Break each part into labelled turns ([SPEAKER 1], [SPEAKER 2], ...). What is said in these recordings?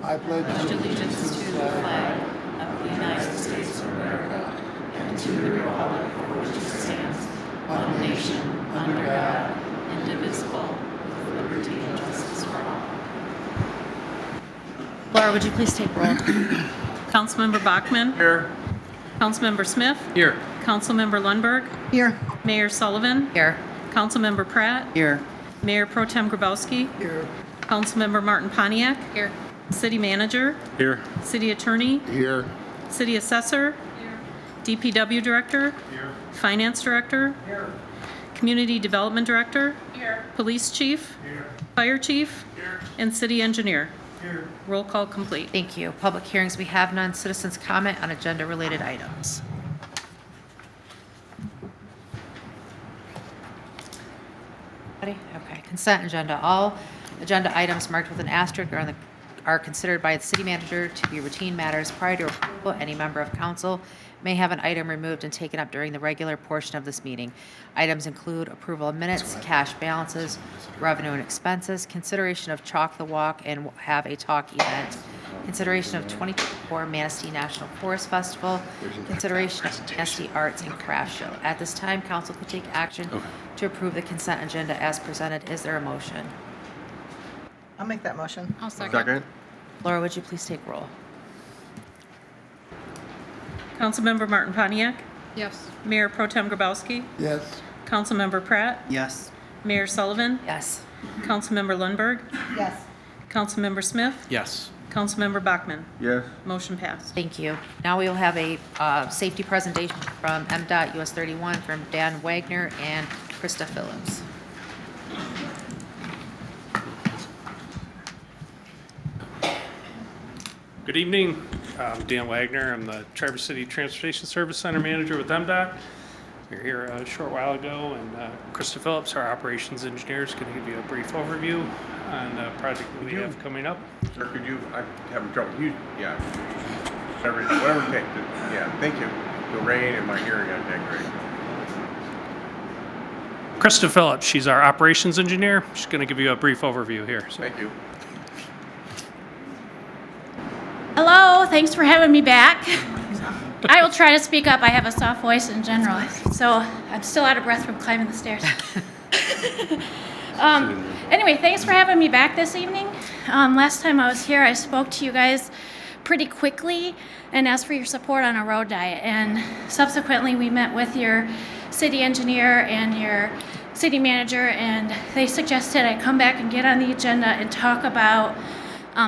[SPEAKER 1] I pledge
[SPEAKER 2] allegiance to the flag of the United States of America and to the republic for which it stands, one nation, under God, indivisible, with liberty and justice for all.
[SPEAKER 3] Laura, would you please take roll?
[SPEAKER 4] Councilmember Bachmann.
[SPEAKER 5] Here.
[SPEAKER 4] Councilmember Smith.
[SPEAKER 5] Here.
[SPEAKER 4] Councilmember Lundberg.
[SPEAKER 3] Here.
[SPEAKER 4] Mayor Sullivan.
[SPEAKER 3] Here.
[SPEAKER 4] Councilmember Pratt.
[SPEAKER 3] Here.
[SPEAKER 4] Mayor Pro Tem Grabowski.
[SPEAKER 1] here.
[SPEAKER 4] Councilmember Martin Pontiac.
[SPEAKER 3] Here.
[SPEAKER 4] City Manager.
[SPEAKER 5] Here.
[SPEAKER 4] City Attorney.
[SPEAKER 1] Here.
[SPEAKER 4] City Assessor. DPW Director.
[SPEAKER 5] Here.
[SPEAKER 4] Finance Director.
[SPEAKER 5] Here.
[SPEAKER 4] Community Development Director.
[SPEAKER 5] Here.
[SPEAKER 4] Police Chief.
[SPEAKER 5] Here.
[SPEAKER 4] Fire Chief.
[SPEAKER 5] Here.
[SPEAKER 4] And City Engineer.
[SPEAKER 5] Here.
[SPEAKER 4] Roll call complete.
[SPEAKER 3] Thank you. Public hearings, we have none. Citizens' comment on agenda-related items. Ready? Okay. Consent agenda. All agenda items marked with an asterisk are considered by the city manager to be routine matters. Prior to approval, any member of council may have an item removed and taken up during the regular portion of this meeting. Items include approval of minutes, cash balances, revenue and expenses, consideration of Chalk the Walk and Have a Talk event, consideration of 2024 Manistee National Forest Festival, consideration of Manistee Arts and Crafts Show. At this time, council could take action to approve the consent agenda as presented. Is there a motion?
[SPEAKER 6] I'll make that motion.
[SPEAKER 2] I'll second.
[SPEAKER 5] Second.
[SPEAKER 3] Laura, would you please take roll?
[SPEAKER 4] Councilmember Martin Pontiac.
[SPEAKER 2] Yes.
[SPEAKER 4] Mayor Pro Tem Grabowski.
[SPEAKER 1] Yes.
[SPEAKER 4] Councilmember Pratt.
[SPEAKER 5] Yes.
[SPEAKER 4] Mayor Sullivan.
[SPEAKER 3] Yes.
[SPEAKER 4] Councilmember Lundberg.
[SPEAKER 6] Yes.
[SPEAKER 4] Councilmember Smith.
[SPEAKER 5] Yes.
[SPEAKER 4] Councilmember Bachmann.
[SPEAKER 5] Yes.
[SPEAKER 4] Motion passed.
[SPEAKER 3] Thank you. Now we will have a safety presentation from MDOT US 31 from Dan Wagner and Krista Phillips.
[SPEAKER 7] Good evening. I'm Dan Wagner. I'm the Traverse City Transportation Service Center Manager with MDOT. We were here a short while ago, and Krista Phillips, our operations engineer, is going to give you a brief overview on the project that we have coming up.
[SPEAKER 5] Sir, could you, I'm having trouble, yeah. Whatever it takes, yeah, thank you. The rain and my hearing, okay, great.
[SPEAKER 7] Krista Phillips, she's our operations engineer. She's going to give you a brief overview here. So.
[SPEAKER 5] Thank you.
[SPEAKER 8] Hello, thanks for having me back. I will try to speak up. I have a soft voice in general, so I'm still out of breath from climbing the stairs. Anyway, thanks for having me back this evening. Last time I was here, I spoke to you guys pretty quickly and asked for your support on a road diet. And subsequently, we met with your city engineer and your city manager, and they suggested I come back and get on the agenda and talk about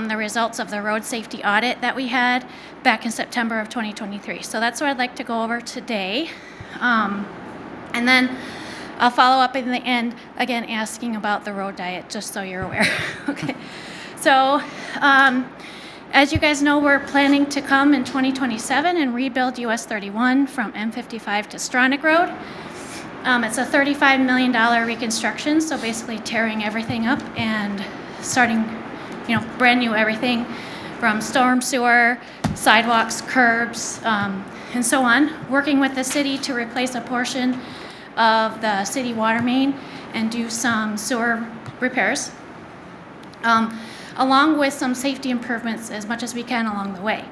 [SPEAKER 8] the results of the road safety audit that we had back in September of 2023. So that's what I'd like to go over today. And then I'll follow up in the end, again, asking about the road diet, just so you're aware. Okay. So as you guys know, we're planning to come in 2027 and rebuild US 31 from M55 to Stronach Road. It's a $35 million reconstruction, so basically tearing everything up and starting brand new everything from storm sewer, sidewalks, curbs, and so on. Working with the city to replace a portion of the city water main and do some sewer repairs, along with some safety improvements as much as we can along the way.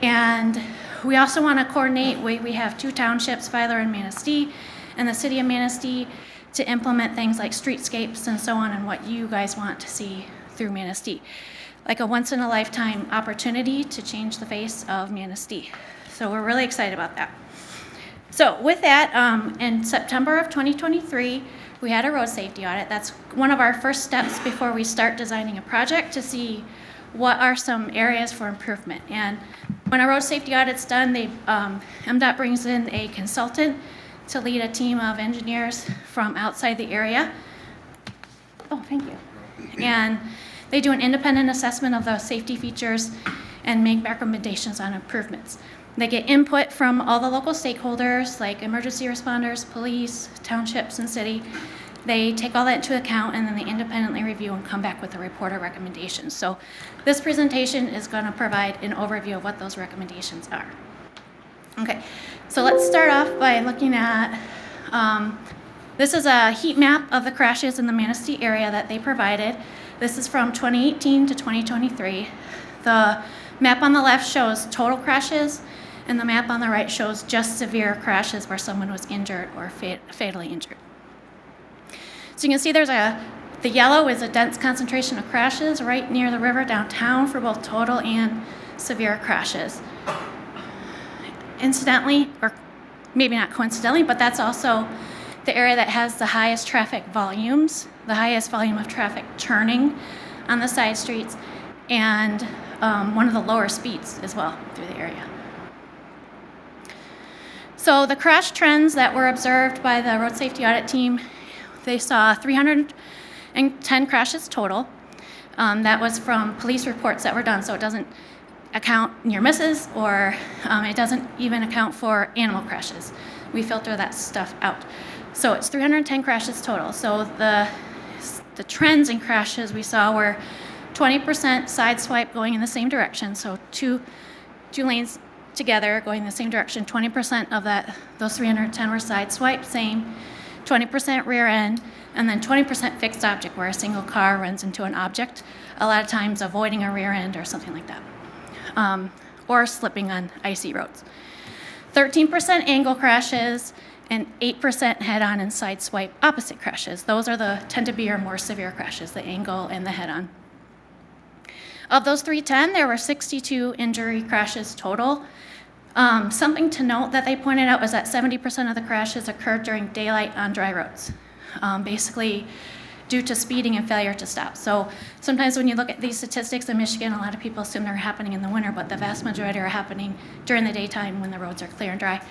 [SPEAKER 8] And we also want to coordinate, we have two townships, Filer and Manistee, and the city of Manistee to implement things like streetscapes and so on and what you guys want to see through Manistee, like a once-in-a-lifetime opportunity to change the face of Manistee. So we're really excited about that. So with that, in September of 2023, we had a road safety audit. That's one of our first steps before we start designing a project to see what are some areas for improvement. And when a road safety audit's done, MDOT brings in a consultant to lead a team of engineers from outside the area. Oh, thank you. And they do an independent assessment of the safety features and make recommendations on improvements. They get input from all the local stakeholders like emergency responders, police, townships, and city. They take all that into account and then they independently review and come back with a report of recommendations. So this presentation is going to provide an overview of what those recommendations are. Okay, so let's start off by looking at, this is a heat map of the crashes in the Manistee area that they provided. This is from 2018 to 2023. The map on the left shows total crashes, and the map on the right shows just severe crashes where someone was injured or fatally injured. So you can see the yellow is a dense concentration of crashes right near the river downtown for both total and severe crashes. Incidentally, or maybe not coincidentally, but that's also the area that has the highest traffic volumes, the highest volume of traffic churning on the side streets, and one of the lower speeds as well through the area. So the crash trends that were observed by the road safety audit team, they saw 310 crashes total. That was from police reports that were done, so it doesn't account near misses, or it doesn't even account for animal crashes. We filter that stuff out. So it's 310 crashes total. So the trends in crashes we saw were 20% side swipe going in the same direction, so two lanes together going in the same direction. 20% of those 310 were side swipe, same. 20% rear end, and then 20% fixed object, where a single car runs into an object, a lot of times avoiding a rear end or something like that, or slipping on icy roads. 13% angle crashes, and 8% head-on and side swipe opposite crashes. Those tend to be your more severe crashes, the angle and the head-on. Of those 310, there were 62 injury crashes total. Something to note that they pointed out was that 70% of the crashes occurred during daylight on dry roads, basically due to speeding and failure to stop. So sometimes when you look at these statistics in Michigan, a lot of people assume they're happening in the winter, but the vast majority are happening during the daytime when the roads are clear and dry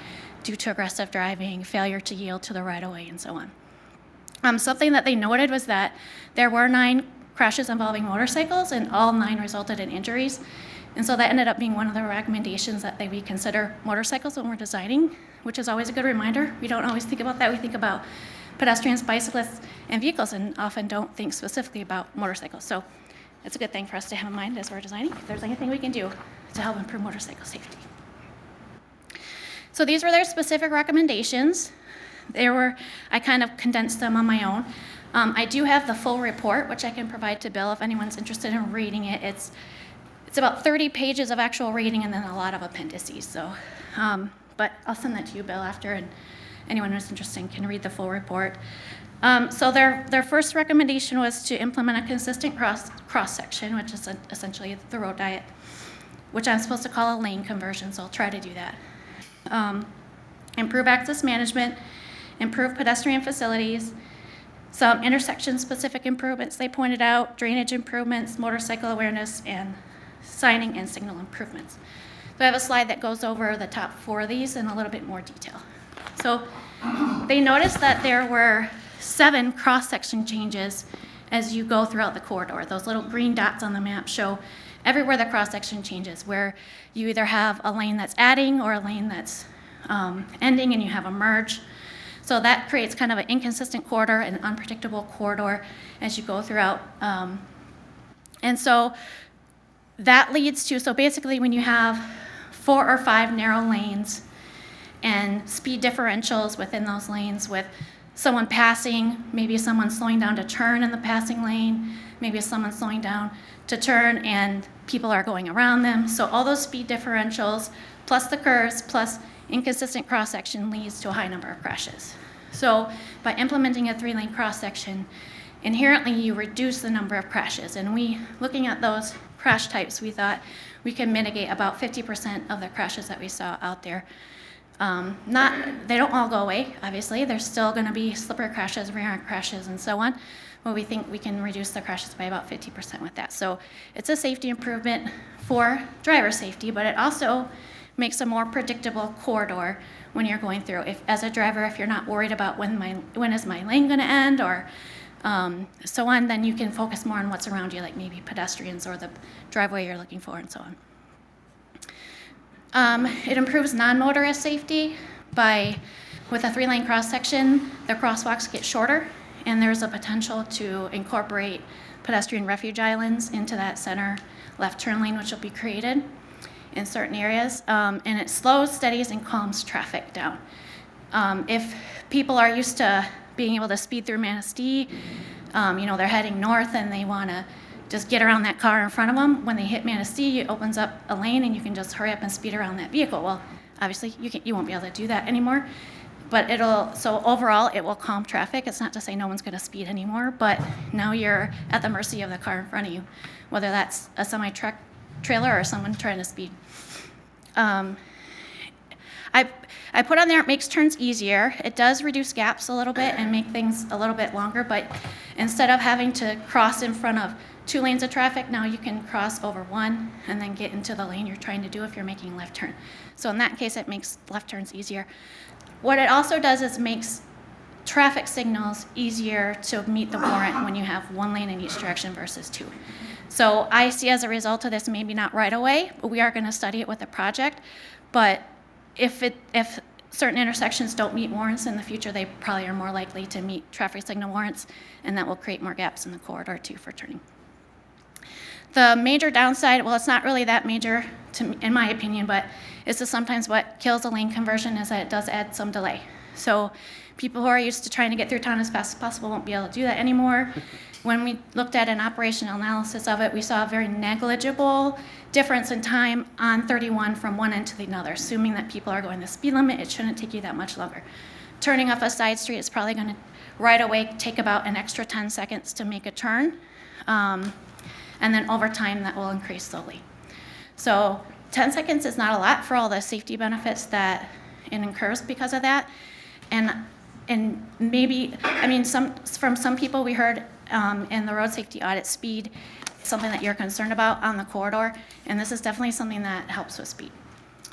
[SPEAKER 8] due to aggressive driving, failure to yield to the right-of-way, and so on. Something that they noted was that there were 9 crashes involving motorcycles, and all 9 resulted in injuries. And so that ended up being one of the recommendations that we consider motorcycles when we're designing, which is always a good reminder. We don't always think about that. We think about pedestrians, bicyclists, and vehicles, and often don't think specifically about motorcycles. So it's a good thing for us to have in mind as we're designing, if there's anything we can do to help improve motorcycle safety. So these were their specific recommendations. I kind of condensed them on my own. I do have the full report, which I can provide to Bill if anyone's interested in reading it. It's about 30 pages of actual reading and then a lot of appendices. So, but I'll send that to you, Bill, after, and anyone who's interested can read the full report. So their first recommendation was to implement a consistent cross-section, which is essentially the road diet, which I'm supposed to call a lane conversion, so I'll try to do that. Improve access management, improve pedestrian facilities, some intersection-specific improvements they pointed out, drainage improvements, motorcycle awareness, and signing and signal improvements. So I have a slide that goes over the top 4 of these in a little bit more detail. So they noticed that there were 7 cross-section changes as you go throughout the corridor. Those little green dots on the map show everywhere the cross-section changes, where you either have a lane that's adding or a lane that's ending, and you have a merge. So that creates kind of an inconsistent corridor, an unpredictable corridor as you go throughout. And so that leads to, so basically when you have 4 or 5 narrow lanes and speed differentials within those lanes with someone passing, maybe someone slowing down to turn in the passing lane, maybe someone slowing down to turn and people are going around them. So all those speed differentials plus the curves plus inconsistent cross-section leads to a high number of crashes. So by implementing a 3-lane cross-section, inherently you reduce the number of crashes. And looking at those crash types, we thought we could mitigate about 50% of the crashes that we saw out there. They don't all go away, obviously. There's still going to be slippery crashes, rear end crashes, and so on. But we think we can reduce the crashes by about 50% with that. So it's a safety improvement for driver safety, but it also makes a more predictable corridor when you're going through. As a driver, if you're not worried about when is my lane going to end or so on, then you can focus more on what's around you, like maybe pedestrians or the driveway you're looking for and so on. It improves non-motorist safety with a 3-lane cross-section, the crosswalks get shorter, and there's a potential to incorporate pedestrian refuge islands into that center left turn lane, which will be created in certain areas, and it slows, steadies, and calms traffic down. If people are used to being able to speed through Manistee, they're heading north and they want to just get around that car in front of them. When they hit Manistee, it opens up a lane and you can just hurry up and speed around that vehicle. Well, obviously you won't be able to do that anymore, but so overall it will calm traffic. It's not to say no one's going to speed anymore, but now you're at the mercy of the car in front of you, whether that's a semi-truck trailer or someone trying to speed. I put on there, it makes turns easier. It does reduce gaps a little bit and make things a little bit longer, but instead of having to cross in front of 2 lanes of traffic, now you can cross over 1 and then get into the lane you're trying to do if you're making a left turn. So in that case, it makes left turns easier. What it also does is makes traffic signals easier to meet the warrant when you have 1 lane in each direction versus 2. So I see as a result of this, maybe not right away, but we are going to study it with the project. But if certain intersections don't meet warrants in the future, they probably are more likely to meet traffic signal warrants, and that will create more gaps in the corridor too for turning. The major downside, well, it's not really that major in my opinion, but it's just sometimes what kills a lane conversion is that it does add some delay. So people who are used to trying to get through town as fast as possible won't be able to do that anymore. When we looked at an operational analysis of it, we saw a very negligible difference in time on 31 from one end to the other. Assuming that people are going the speed limit, it shouldn't take you that much longer. Turning off a side street is probably going to right away take about an extra 10 seconds to make a turn. And then over time, that will increase slowly. So 10 seconds is not a lot for all the safety benefits that it incurs because of that. And maybe, I mean, from some people we heard in the road safety audit, speed is something that you're concerned about on the corridor, and this is definitely something that helps with speed.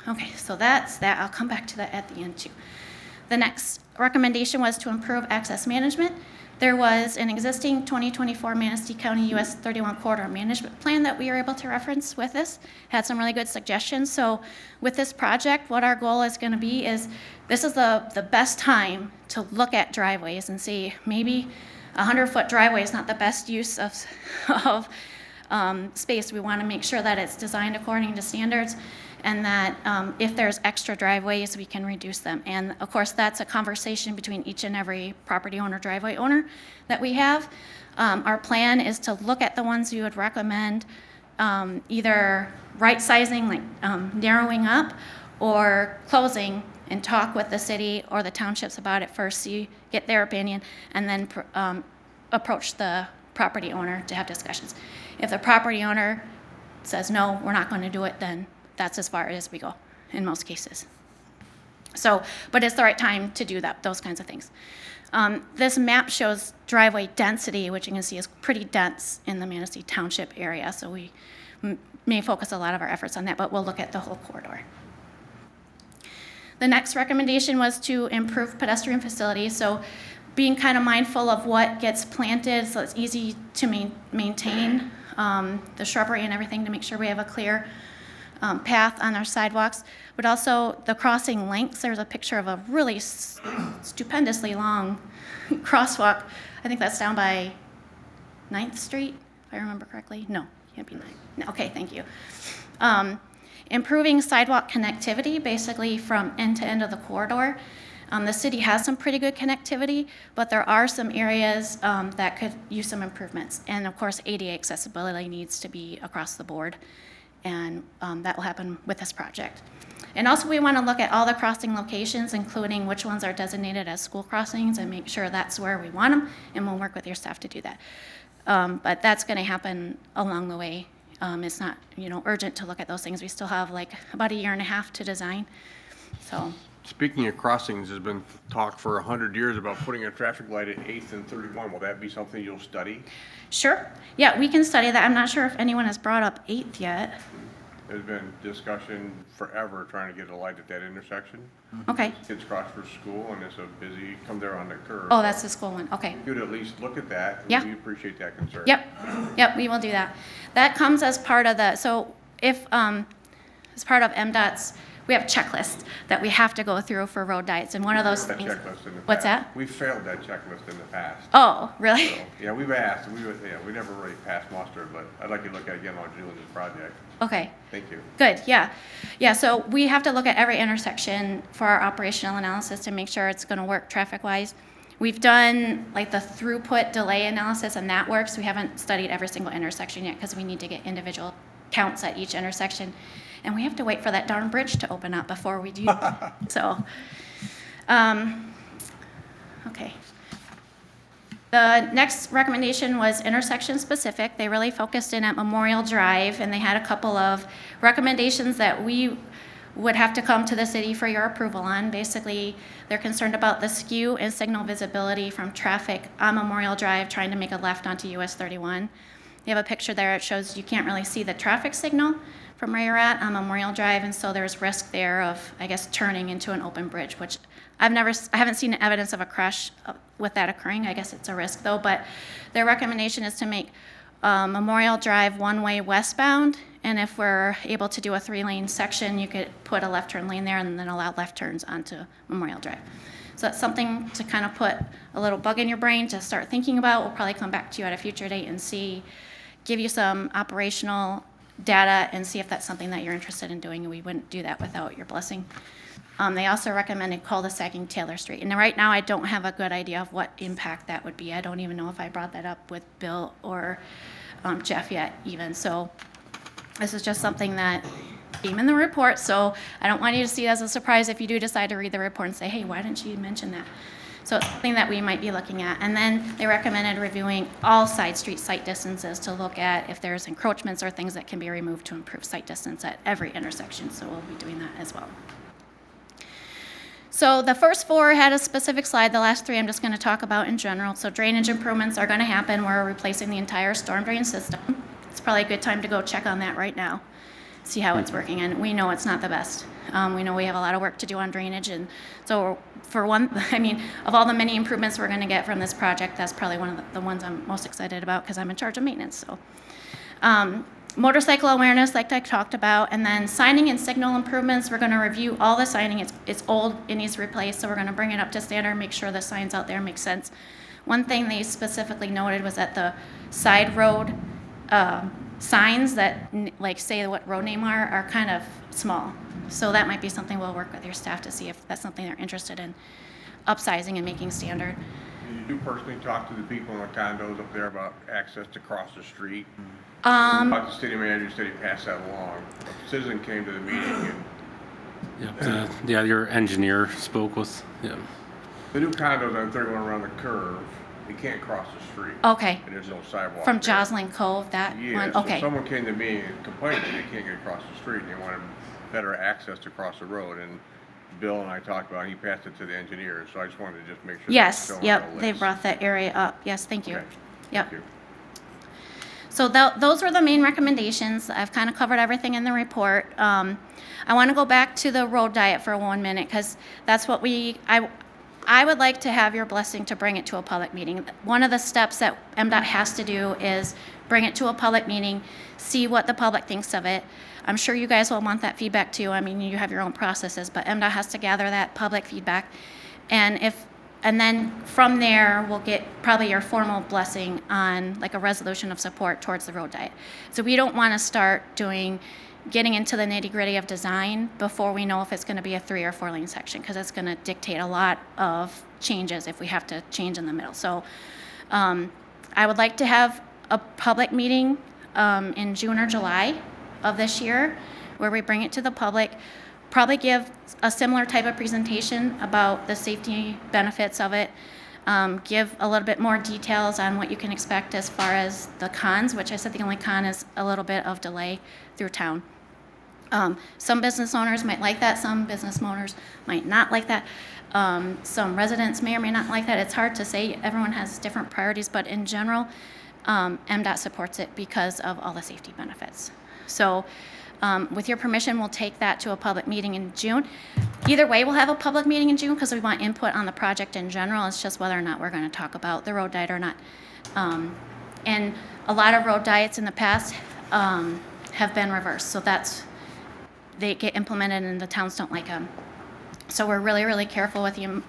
[SPEAKER 8] Okay, so that's that. I'll come back to that at the end too. The next recommendation was to improve access management. There was an existing 2024 Manistee County US 31 corridor management plan that we were able to reference with this. Had some really good suggestions. So with this project, what our goal is going to be is this is the best time to look at driveways and see maybe a 100-foot driveway is not the best use of space. We want to make sure that it's designed according to standards, and that if there's extra driveways, we can reduce them. And of course, that's a conversation between each and every property owner, driveway owner that we have. Our plan is to look at the ones we would recommend either right sizing, like narrowing up, or closing, and talk with the city or the townships about it first, get their opinion, and then approach the property owner to have discussions. If the property owner says, no, we're not going to do it, then that's as far as we go in most cases. So, but it's the right time to do those kinds of things. This map shows driveway density, which you can see is pretty dense in the Manistee Township area. So we may focus a lot of our efforts on that, but we'll look at the whole corridor. The next recommendation was to improve pedestrian facilities. So being kind of mindful of what gets planted so it's easy to maintain the shrubbery and everything to make sure we have a clear path on our sidewalks, but also the crossing lengths. There's a picture of a really stupendously long crosswalk. I think that's down by 9th Street, if I remember correctly. No, can't be 9th. No, okay, thank you. Improving sidewalk connectivity, basically from end to end of the corridor. The city has some pretty good connectivity, but there are some areas that could use some improvements. And of course, ADA accessibility needs to be across the board, and that will happen with this project. And also we want to look at all the crossing locations, including which ones are designated as school crossings, and make sure that's where we want them, and we'll work with your staff to do that. But that's going to happen along the way. It's not, urgent to look at those things. We still have like about 1.5 years to design. So.
[SPEAKER 5] Speaking of crossings, there's been talk for 100 years about putting a traffic light at 8th and 31. Will that be something you'll study?
[SPEAKER 8] Sure. Yeah, we can study that. I'm not sure if anyone has brought up 8th yet.
[SPEAKER 5] There's been discussion forever trying to get a light at that intersection.
[SPEAKER 8] Okay.
[SPEAKER 5] Kids cross for school and it's a busy, come there on the curve.
[SPEAKER 8] Oh, that's the school one. Okay.
[SPEAKER 5] You'd at least look at that.
[SPEAKER 8] Yeah.
[SPEAKER 5] We appreciate that concern.
[SPEAKER 8] Yep, we will do that. That comes as part of so if, as part of MDOT's, we have checklists that we have to go through for road diets, and one of those
[SPEAKER 5] That
[SPEAKER 8] things.
[SPEAKER 5] checklist in the
[SPEAKER 8] What's
[SPEAKER 5] past.
[SPEAKER 8] that?
[SPEAKER 5] We failed that checklist in the past.
[SPEAKER 8] Oh, really?
[SPEAKER 5] So, yeah, we've asked, we never really passed muster, but I'd like you to look at it again on doing this project.
[SPEAKER 8] Okay.
[SPEAKER 5] Thank you.
[SPEAKER 8] Good, yeah. Yeah, so we have to look at every intersection for our operational analysis to make sure it's going to work traffic-wise. We've done like the throughput delay analysis, and that works. We haven't studied every single intersection yet because we need to get individual counts at each intersection. And we have to wait for that darn bridge to open up before we do that. So, okay. The next recommendation was intersection specific. They really focused in at Memorial Drive, and they had a couple of recommendations that we would have to come to the city for your approval on. Basically, they're concerned about the skew and signal visibility from traffic on Memorial Drive trying to make a left onto US 31. You have a picture there. It shows you can't really see the traffic signal from where you're at on Memorial Drive, and so there's risk there of, I guess, turning into an open bridge, which I haven't seen evidence of a crash with that occurring. I guess it's a risk though, but their recommendation is to make Memorial Drive one-way westbound, and if we're able to do a 3-lane section, you could put a left turn lane there and then allow left turns onto Memorial Drive. So that's something to kind of put a little bug in your brain to start thinking about. We'll probably come back to you at a future date and give you some operational data and see if that's something that you're interested in doing. We wouldn't do that without your blessing. They also recommended cul-de-sacing Taylor Street. And right now, I don't have a good idea of what impact that would be. I don't even know if I brought that up with Bill or Jeff yet even. So this is just something that came in the report. So I don't want you to see it as a surprise if you do decide to read the report and say, hey, why didn't you mention that? So it's something that we might be looking at. And then they recommended reviewing all side street sight distances to look at if there's encroachments or things that can be removed to improve sight distance at every intersection. So we'll be doing that as well. So the first 4 had a specific slide. The last 3 I'm just going to talk about in general. So drainage improvements are going to happen. We're replacing the entire storm drain system. It's probably a good time to go check on that right now, see how it's working. And we know it's not the best. We know we have a lot of work to do on drainage. And so for one, I mean, of all the many improvements we're going to get from this project, that's probably one of the ones I'm most excited about because I'm in charge of maintenance. So. Motorcycle awareness, like I talked about, and then signing and signal improvements. We're going to review all the signing. It's old, it needs replaced, so we're going to bring it up to standard, make sure the signs out there make sense. One thing they specifically noted was that the side road signs that like say what road name are kind of small. So that might be something we'll work with your staff to see if that's something they're interested in upsizing and making standard.
[SPEAKER 5] Did you personally talk to the people in the condos up there about access to cross the street? About the city manager said he passed that along. A citizen came to the meeting and
[SPEAKER 1] Yeah, your engineer spoke with, yeah.
[SPEAKER 5] the new condos on 31 around the curve, you can't cross the street.
[SPEAKER 8] Okay.
[SPEAKER 5] And there's no sidewalk.
[SPEAKER 8] From
[SPEAKER 5] there.
[SPEAKER 8] Joslyn Cove, that
[SPEAKER 5] Yeah,
[SPEAKER 8] one?
[SPEAKER 5] so
[SPEAKER 8] Okay.
[SPEAKER 5] someone came to me and complained that they can't get across the street and they wanted better access to cross the road. And Bill and I talked about it, he passed it to the engineer, so I just wanted to just make sure.
[SPEAKER 8] Yes,
[SPEAKER 5] that's still on
[SPEAKER 8] yep,
[SPEAKER 5] the
[SPEAKER 8] they
[SPEAKER 5] list.
[SPEAKER 8] brought that area up. Yes, thank you.
[SPEAKER 5] Okay,
[SPEAKER 8] Yep.
[SPEAKER 5] thank you.
[SPEAKER 8] So those were the main recommendations. I've kind of covered everything in the report. I want to go back to the road diet for 1 minute because that's what I would like to have your blessing to bring it to a public meeting. One of the steps that MDOT has to do is bring it to a public meeting, see what the public thinks of it. I'm sure you guys will want that feedback too. I mean, you have your own processes, but MDOT has to gather that public feedback. And then from there, we'll get probably your formal blessing on like a resolution of support towards the road diet. So we don't want to start getting into the nitty gritty of design before we know if it's going to be a 3 or 4 lane section, because it's going to dictate a lot of changes if we have to change in the middle. So I would like to have a public meeting in June or July of this year where we bring it to the public, probably give a similar type of presentation about the safety benefits of it, give a little bit more details on what you can expect as far as the cons, which I said the only con is a little bit of delay through town. Some business owners might like that, some business owners might not like that. Some residents may or may not like that. It's hard to say, everyone has different priorities, but in general, MDOT supports it because of all the safety benefits. So with your permission, we'll take that to a public meeting in June. Either way, we'll have a public meeting in June because we want input on the project in general. It's just whether or not we're going to talk about the road diet or not. And a lot of road diets in the past have been reversed. So they get implemented and the towns don't like them. So we're really, really careful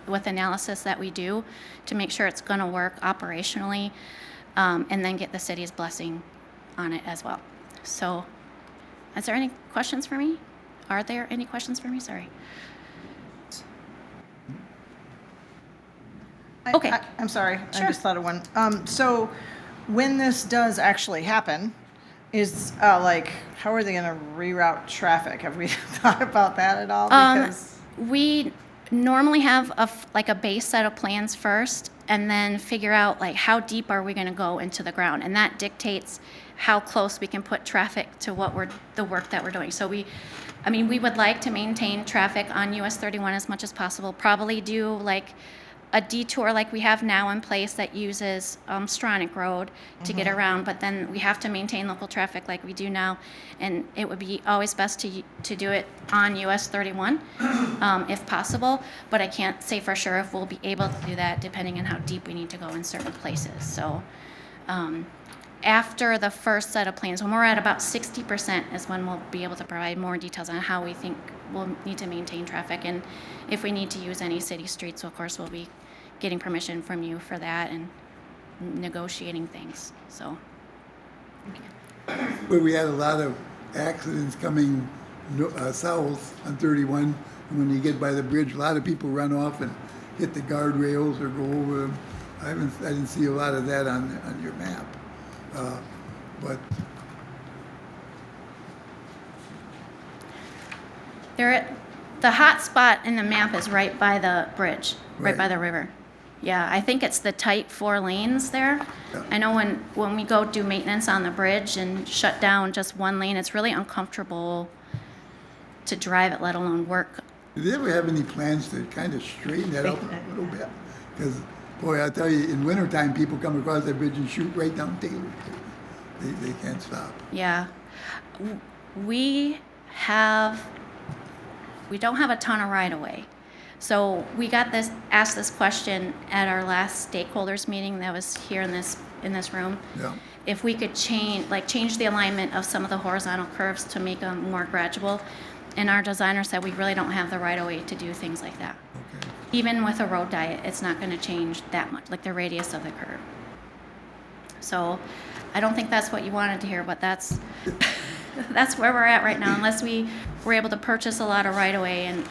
[SPEAKER 8] with analysis that we do to make sure it's going to work operationally and then get the city's blessing on it as well. So is there any questions for me? Are there any questions for me? Sorry. Okay.
[SPEAKER 6] I'm sorry, I
[SPEAKER 8] Sure.
[SPEAKER 6] just thought of one. So when this does actually happen, is, how are they gonna reroute traffic? Have we thought about that at all? Because,
[SPEAKER 8] We normally have like a base set of plans first, and then figure out like how deep are we going to go into the ground, and that dictates how close we can put traffic to the work that we're doing. So we would like to maintain traffic on US 31 as much as possible. Probably do like a detour like we have now in place that uses Stronach Road to get around, but then we have to maintain local traffic like we do now, and it would be always best to do it on US 31 if possible, but I can't say for sure if we'll be able to do that depending on how deep we need to go in certain places. So after the first set of plans, when we're at about 60% is when we'll be able to provide more details on how we think we'll need to maintain traffic, and if we need to use any city streets, of course, we'll be getting permission from you for that and negotiating things, so.
[SPEAKER 9] Where we had a lot of accidents coming south on 31, and when you get by the bridge, a lot of people run off and hit the guardrails or go over them. I didn't see a lot of that on your map, but
[SPEAKER 8] The hot spot in the map is right by the bridge, right by
[SPEAKER 9] Right.
[SPEAKER 8] the river. Yeah, I think it's the tight 4 lanes there.
[SPEAKER 9] Yeah.
[SPEAKER 8] I know when we go do maintenance on the bridge and shut down just one lane, it's really uncomfortable to drive it, let alone work.
[SPEAKER 9] did they ever have any plans to kind of straighten that up a little bit? Because, boy, I tell you, in wintertime, people come across that bridge and shoot right down Taylor. They can't stop.
[SPEAKER 8] Yeah. We don't have a ton of right-of-way. So we asked this question at our last stakeholders meeting that was here in this room.
[SPEAKER 9] Yeah.
[SPEAKER 8] If we could change the alignment of some of the horizontal curves to make them more gradual. And our designer said we really don't have the right-of-way to do things like that.
[SPEAKER 9] Okay.
[SPEAKER 8] Even with a road diet, it's not going to change that much, like the radius of the curve. So I don't think that's what you wanted to hear, but that's where we're at right now, unless we were able to purchase a lot of right-of-way, and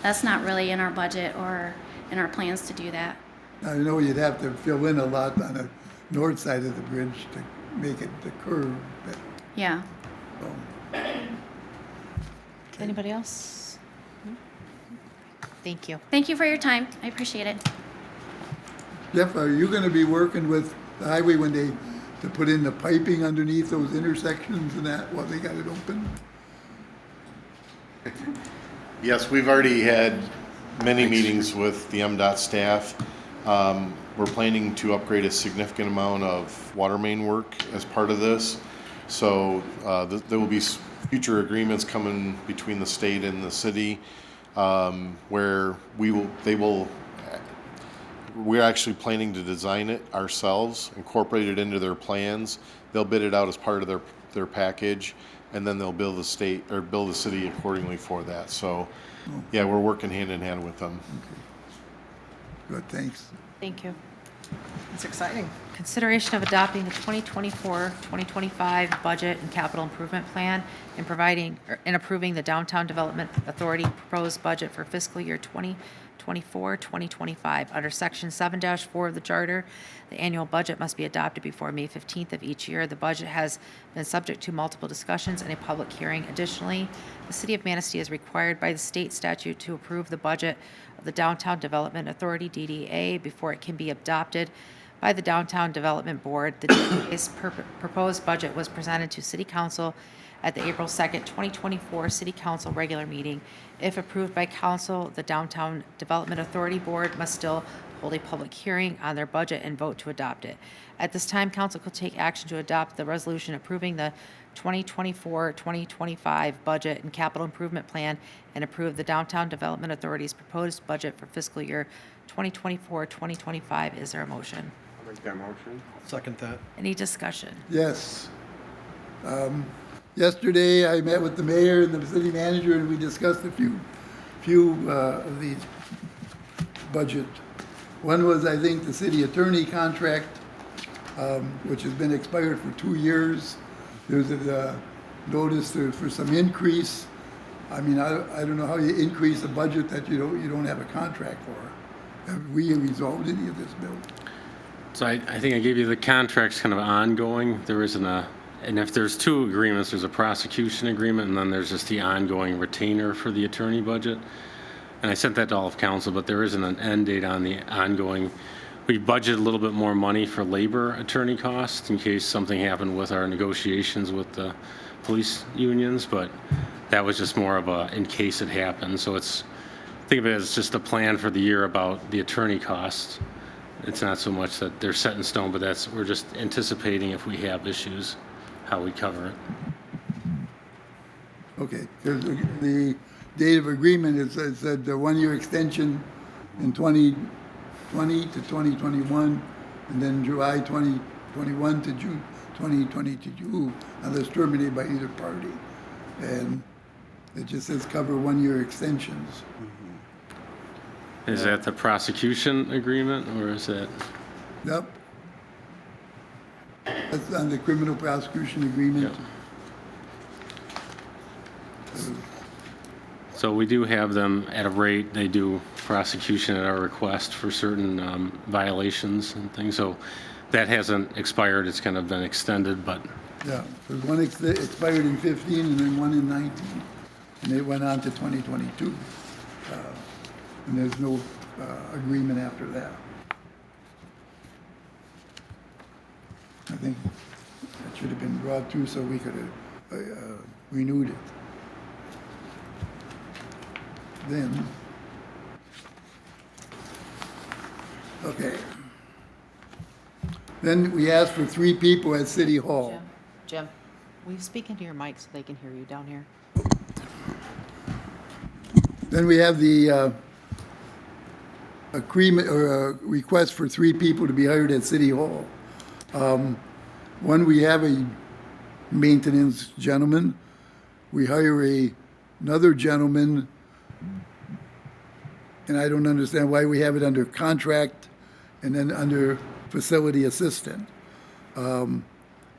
[SPEAKER 8] that's not really in our budget or in our plans to do that.
[SPEAKER 9] I know you'd have to fill in a lot on the north side of the bridge to make it the curve, but,
[SPEAKER 8] Yeah.
[SPEAKER 3] Anybody else? Thank you.
[SPEAKER 8] Thank you for your time. I appreciate it.
[SPEAKER 9] Jeff, are you gonna be working with the highway to put in the piping underneath those intersections and that while they got it open?
[SPEAKER 10] Yes, we've already had many meetings with the MDOT staff. We're planning to upgrade a significant amount of water main work as part of this. So there will be future agreements coming between the state and the city where we're actually planning to design it ourselves, incorporate it into their plans. They'll bid it out as part of their package, and then they'll bill the state or bill the city accordingly for that. So, yeah, we're working hand in hand with them.
[SPEAKER 9] Good, thanks.
[SPEAKER 3] Thank you.
[SPEAKER 6] it's exciting.
[SPEAKER 3] Consideration of adopting the 2024-2025 budget and capital improvement plan and approving the Downtown Development Authority proposed budget for fiscal year 2024-2025. Under Section 7-4 of the Charter, the annual budget must be adopted before May 15th of each year. The budget has been subject to multiple discussions and a public hearing. Additionally, the City of Manistee is required by the state statute to approve the budget of the Downtown Development Authority, DDA, before it can be adopted by the Downtown Development Board. The DDA's proposed budget was presented to City Council at the April 2nd, 2024 City Council regular meeting. If approved by Council, the Downtown Development Authority Board must still hold a public hearing on their budget and vote to adopt it. At this time, Council could take action to adopt the resolution approving the 2024-2025 budget and capital improvement plan and approve the Downtown Development Authority's proposed budget for fiscal year 2024-2025. Is there a motion?
[SPEAKER 5] I'll make that motion.
[SPEAKER 1] Second that.
[SPEAKER 3] Any discussion?
[SPEAKER 9] Yes. Yesterday, I met with the mayor and the city manager, and we discussed a few of these budget. One was, I think, the city attorney contract, which has been expired for 2 years. There's a notice for some increase. I mean, I don't know how you increase a budget that you don't have a contract for. Have we resolved any of this, Bill?
[SPEAKER 1] So I think I gave you the contracts kind of ongoing. There isn't a, and if there's two agreements, there's a prosecution agreement and then there's just the ongoing retainer for the attorney budget. And I sent that to all of council, but there isn't an end date on the ongoing. We budgeted a little bit more money for labor attorney costs in case something happened with our negotiations with the police unions, but that was just more of a in case it happened. So think of it as just a plan for the year about the attorney costs. It's not so much that they're set in stone, but we're just anticipating if we have issues, how we cover it.
[SPEAKER 9] Okay, because the date of agreement is said the 1 year extension in 2020 to 2021, and then July 2021 to June 2022, unless terminated by either party. And it just says cover 1 year extensions.
[SPEAKER 1] Is that the prosecution agreement or is that?
[SPEAKER 9] Yep. That's on the criminal prosecution agreement.
[SPEAKER 1] Yep. So we do have them at a rate. They do prosecution at our request for certain violations and things. So that hasn't expired. It's kind of been extended, but.
[SPEAKER 9] Yeah, there's one expired in 15 and then one in 19. And they went on to 2022. And there's no agreement after that. I think that should have been brought through so we could have renewed it. Then, okay. Then we asked for 3 people at City Hall.
[SPEAKER 3] Jim, will you speak into your mic so they can hear you down here?
[SPEAKER 9] Then we have the agreement or request for 3 people to be hired at City Hall. One, we have a maintenance gentleman. We hire another gentleman, and I don't understand why we have it under contract and then under facility assistant. And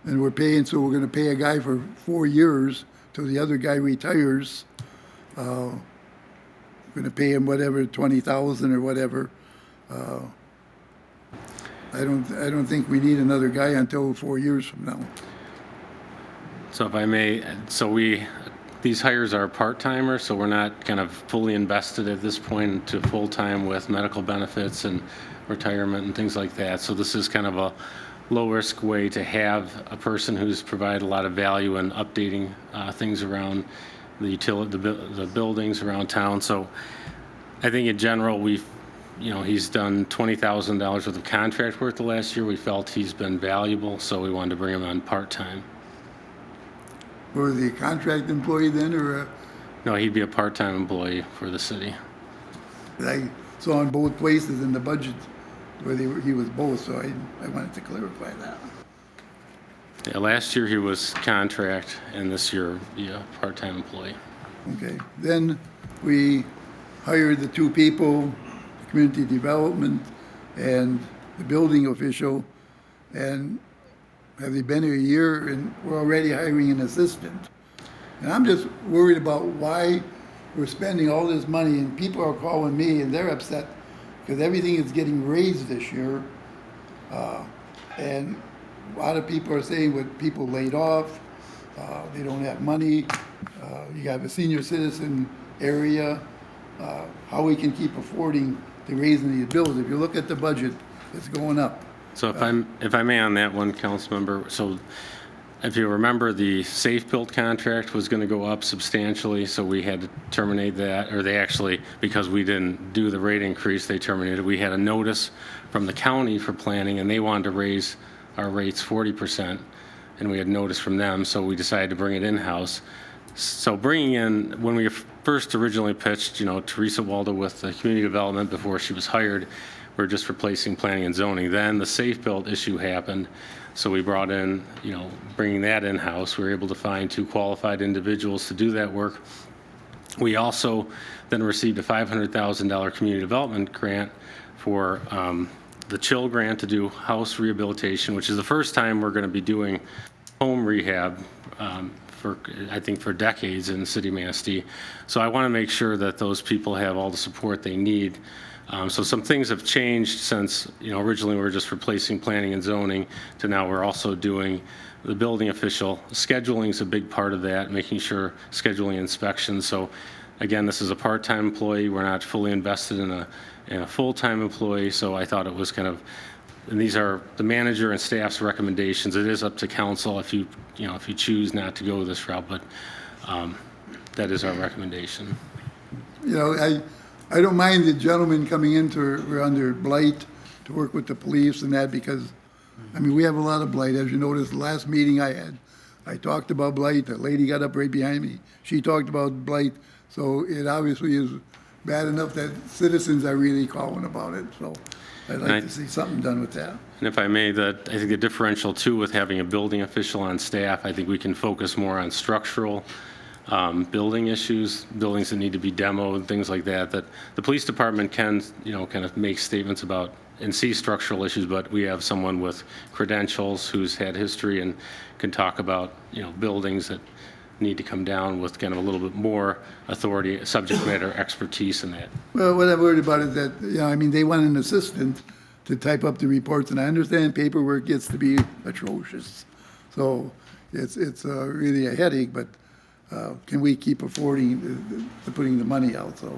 [SPEAKER 9] we're paying, so we're going to pay a guy for 4 years till the other guy retires. We're going to pay him whatever, 20,000 or whatever. I don't think we need another guy until 4 years from now.
[SPEAKER 1] So if I may, these hires are part-timers, so we're not kind of fully invested at this point to full-time with medical benefits and retirement and things like that. So this is kind of a low-risk way to have a person who's provided a lot of value in updating things around the utility, the buildings around town. So I think in general, he's done $20,000 worth of contract work the last year. We felt he's been valuable, so we wanted to bring him on part-time.
[SPEAKER 9] Was he a contract employee then, or
[SPEAKER 1] No, he'd be a part-time employee for the city.
[SPEAKER 9] I saw in both places in the budget where he was both, so I wanted to clarify that.
[SPEAKER 1] Yeah, last year he was contract, and this year be a part-time employee.
[SPEAKER 9] Okay, then we hired the 2 people, community development and the building official, and have they been here a year and we're already hiring an assistant. And I'm just worried about why we're spending all this money, and people are calling me and they're upset because everything is getting raised this year. And a lot of people are saying with people laid off, they don't have money, you have a senior citizen area, how we can keep affording the raising these bills. If you look at the budget, it's going up.
[SPEAKER 1] So if I may on that one, council member, so if you remember, the safe build contract was going to go up substantially, so we had to terminate that, or they actually, because we didn't do the rate increase, they terminated. We had a notice from the county for planning, and they wanted to raise our rates 40%, and we had notice from them, so we decided to bring it in-house. So bringing in, when we first originally pitched, Teresa Waldo with the community development before she was hired, we're just replacing planning and zoning. Then the safe build issue happened, so we brought in, bringing that in-house. We were able to find 2 qualified individuals to do that work. We also then received a $500,000 community development grant for the CHILL grant to do house rehabilitation, which is the first time we're going to be doing home rehab I think for decades in the city of Manistee. So I want to make sure that those people have all the support they need So some things have changed since, originally we were just replacing planning and zoning to now we're also doing the building official. Scheduling is a big part of that, making sure scheduling inspections. So again, this is a part-time employee. We're not fully invested in a full-time employee. So I thought it was kind of, and these are the manager and staff's recommendations. It is up to council if you choose not to go this route, but that is our recommendation.
[SPEAKER 9] I don't mind the gentleman coming into, we're under blight to work with the police and that because, we have a lot of blight. As you noticed, the last meeting I had, I talked about blight. The lady got up right behind me. She talked about blight. So it obviously is bad enough that citizens are really calling about it. So I'd like to see something done with that.
[SPEAKER 1] And if I may, I think the differential too with having a building official on staff, I think we can focus more on structural building issues, buildings that need to be demoed, things like that, that the police department can, kind of make statements about and see structural issues, but we have someone with credentials who's had history and can talk about, buildings that need to come down with kind of a little bit more authority, subject matter expertise in that.
[SPEAKER 9] Well, what I'm worried about is that, they want an assistant to type up the reports, and I understand paperwork gets to be atrocious. So it's really a headache, but can we keep affording the putting the money out? So,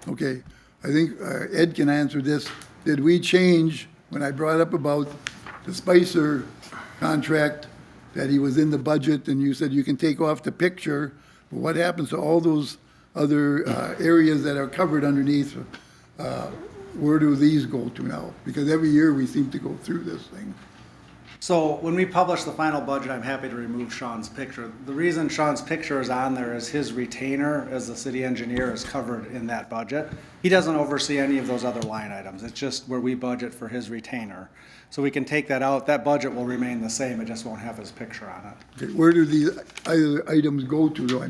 [SPEAKER 9] okay, I think Ed can answer this. Did we change, when I brought up about the Spicer contract, that he was in the budget, and you said you can take off the picture, but what happens to all those other areas that are covered underneath? Where do these go to now? Because every year we seem to go through this thing.
[SPEAKER 11] So when we publish the final budget, I'm happy to remove Sean's picture. The reason Sean's picture is on there is his retainer as the city engineer is covered in that budget. He doesn't oversee any of those other line items. It's just where we budget for his retainer. So we can take that out. That budget will remain the same. It just won't have his picture on it.
[SPEAKER 9] Okay, where do these other items go to, though?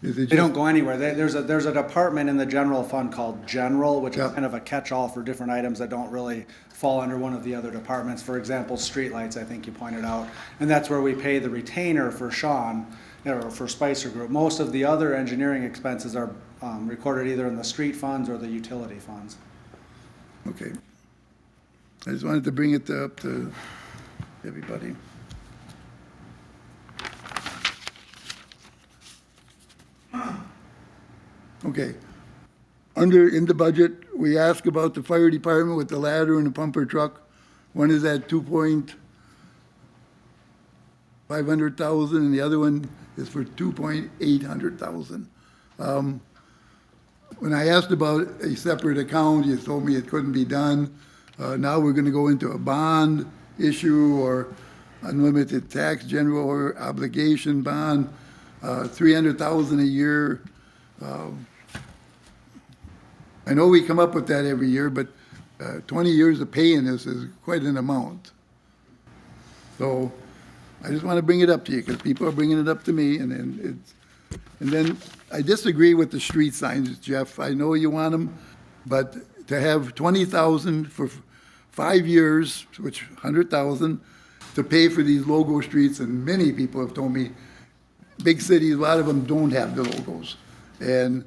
[SPEAKER 9] Is it
[SPEAKER 11] They don't go anywhere. There's a department in the general fund called General, which is
[SPEAKER 9] Yep.
[SPEAKER 11] kind of a catch-all for different items that don't really fall under one of the other departments. For example, streetlights, I think you pointed out. And that's where we pay the retainer for Sean, or for Spicer Group. Most of the other engineering expenses are recorded either in the street funds or the utility funds.
[SPEAKER 9] Okay. I just wanted to bring it up to everybody. Okay. In the budget, we ask about the fire department with the ladder and the pumper truck. One is at 2,500,000 and the other one is for 2,800,000. When I asked about a separate account, you told me it couldn't be done. Now we're gonna go into a bond issue or unlimited tax general or obligation bond, 300,000 a year. I know we come up with that every year, but 20 years of paying this is quite an amount. So I just want to bring it up to you because people are bringing it up to me, and then I disagree with the street signs, Jeff. I know you want them, but to have 20,000 for 5 years, which 100,000, to pay for these logo streets, and many people have told me, big cities, a lot of them don't have the logos. And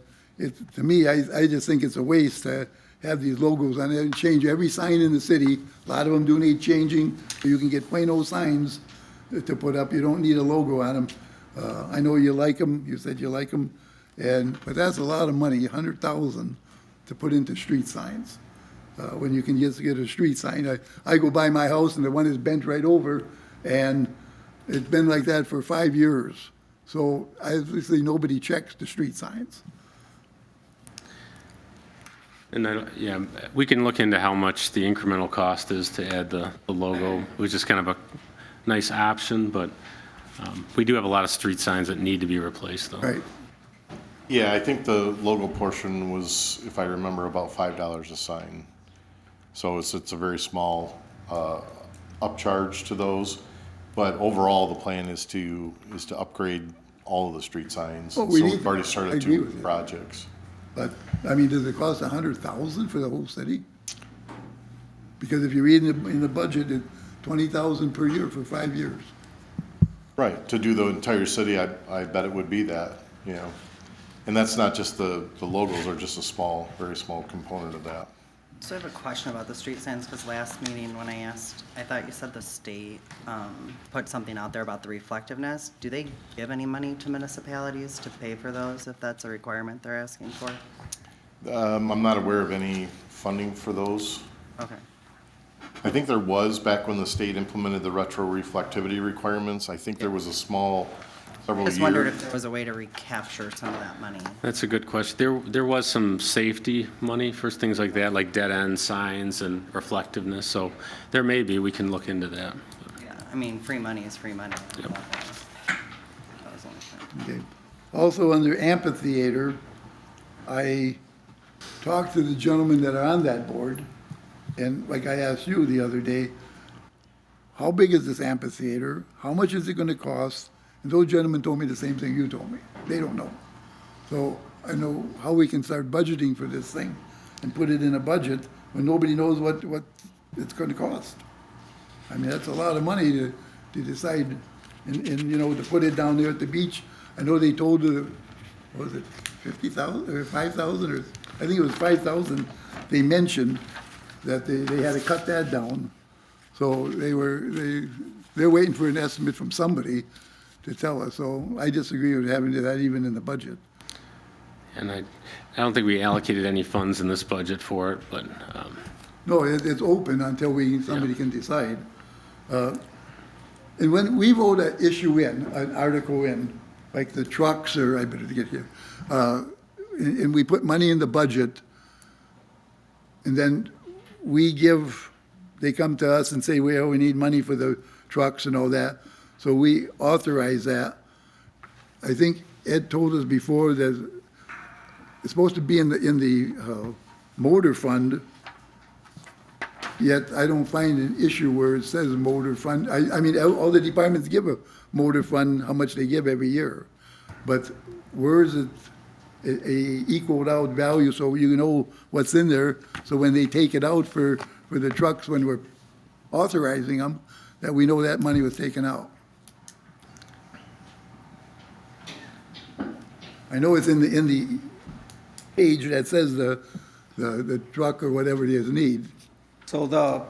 [SPEAKER 9] to me, I just think it's a waste to have these logos on it and change every sign in the city. A lot of them do need changing. You can get plain old signs to put up. You don't need a logo on them. I know you like them. You said you like them. But that's a lot of money, 100,000 to put into street signs. When you can just get a street sign. I go by my house and the one is bent right over, and it's been like that for 5 years. So obviously nobody checks the street signs.
[SPEAKER 1] And we can look into how much the incremental cost is to add the logo, which is kind of a nice option, but we do have a lot of street signs that need to be replaced, though.
[SPEAKER 9] Right.
[SPEAKER 10] Yeah, I think the logo portion was, if I remember, about $5 a sign. So it's a very small upcharge to those. But overall, the plan is to upgrade all of the street signs.
[SPEAKER 9] Well,
[SPEAKER 10] So we've already
[SPEAKER 9] I
[SPEAKER 10] started
[SPEAKER 9] agree
[SPEAKER 10] 2
[SPEAKER 9] with you.
[SPEAKER 10] projects.
[SPEAKER 9] But, does it cost 100,000 for the whole city? Because if you read in the budget, it's 20,000 per year for 5 years.
[SPEAKER 10] Right, to do the entire city, I bet it would be that, you know. And that's not just the logos are just a small, very small component of that.
[SPEAKER 12] So I have a question about the street signs, because last meeting when I asked, I thought you said the state put something out there about the reflectiveness. Do they give any money to municipalities to pay for those, if that's a requirement they're asking for?
[SPEAKER 10] I'm not aware of any funding for those.
[SPEAKER 12] Okay.
[SPEAKER 10] I think there was, back when the state implemented the retro reflectivity requirements, I think there was a small, several
[SPEAKER 12] Just wondered if
[SPEAKER 10] years.
[SPEAKER 12] there was a way to recapture some of that money.
[SPEAKER 1] That's a good question. There was some safety money for things like that, like dead end signs and reflectiveness, so there may be, we can look into that.
[SPEAKER 12] Yeah, I mean, free money is free money.
[SPEAKER 1] Yep.
[SPEAKER 12] That was the only thing.
[SPEAKER 9] Okay. Also, under amphitheater, I talked to the gentlemen that are on that board, and like I asked you the other day, how big is this amphitheater? How much is it gonna cost? And those gentlemen told me the same thing you told me. They don't know. So I know how we can start budgeting for this thing and put it in a budget when nobody knows what it's gonna cost. I mean, that's a lot of money to decide and, you know, to put it down there at the beach. I know they told the, what was it, 50,000 or 5,000 or, I think it was 5,000. They mentioned that they had to cut that down. So they're waiting for an estimate from somebody to tell us. So I disagree with having that even in the budget.
[SPEAKER 1] And I don't think we allocated any funds in this budget for it, but,
[SPEAKER 9] No, it's open until somebody can decide. And when we vote an issue in, an article in, like the trucks, or I better get here, and we put money in the budget, and then they come to us and say, well, we need money for the trucks and all that, so we authorize that. I think Ed told us before that it's supposed to be in the motor fund, yet I don't find an issue where it says motor fund. I mean, all the departments give a motor fund, how much they give every year. But where is it a equaled out value so you know what's in there? So when they take it out for the trucks, when we're authorizing them, that we know that money was taken out. I know it's in the page that says the truck or whatever it is need.
[SPEAKER 11] So the,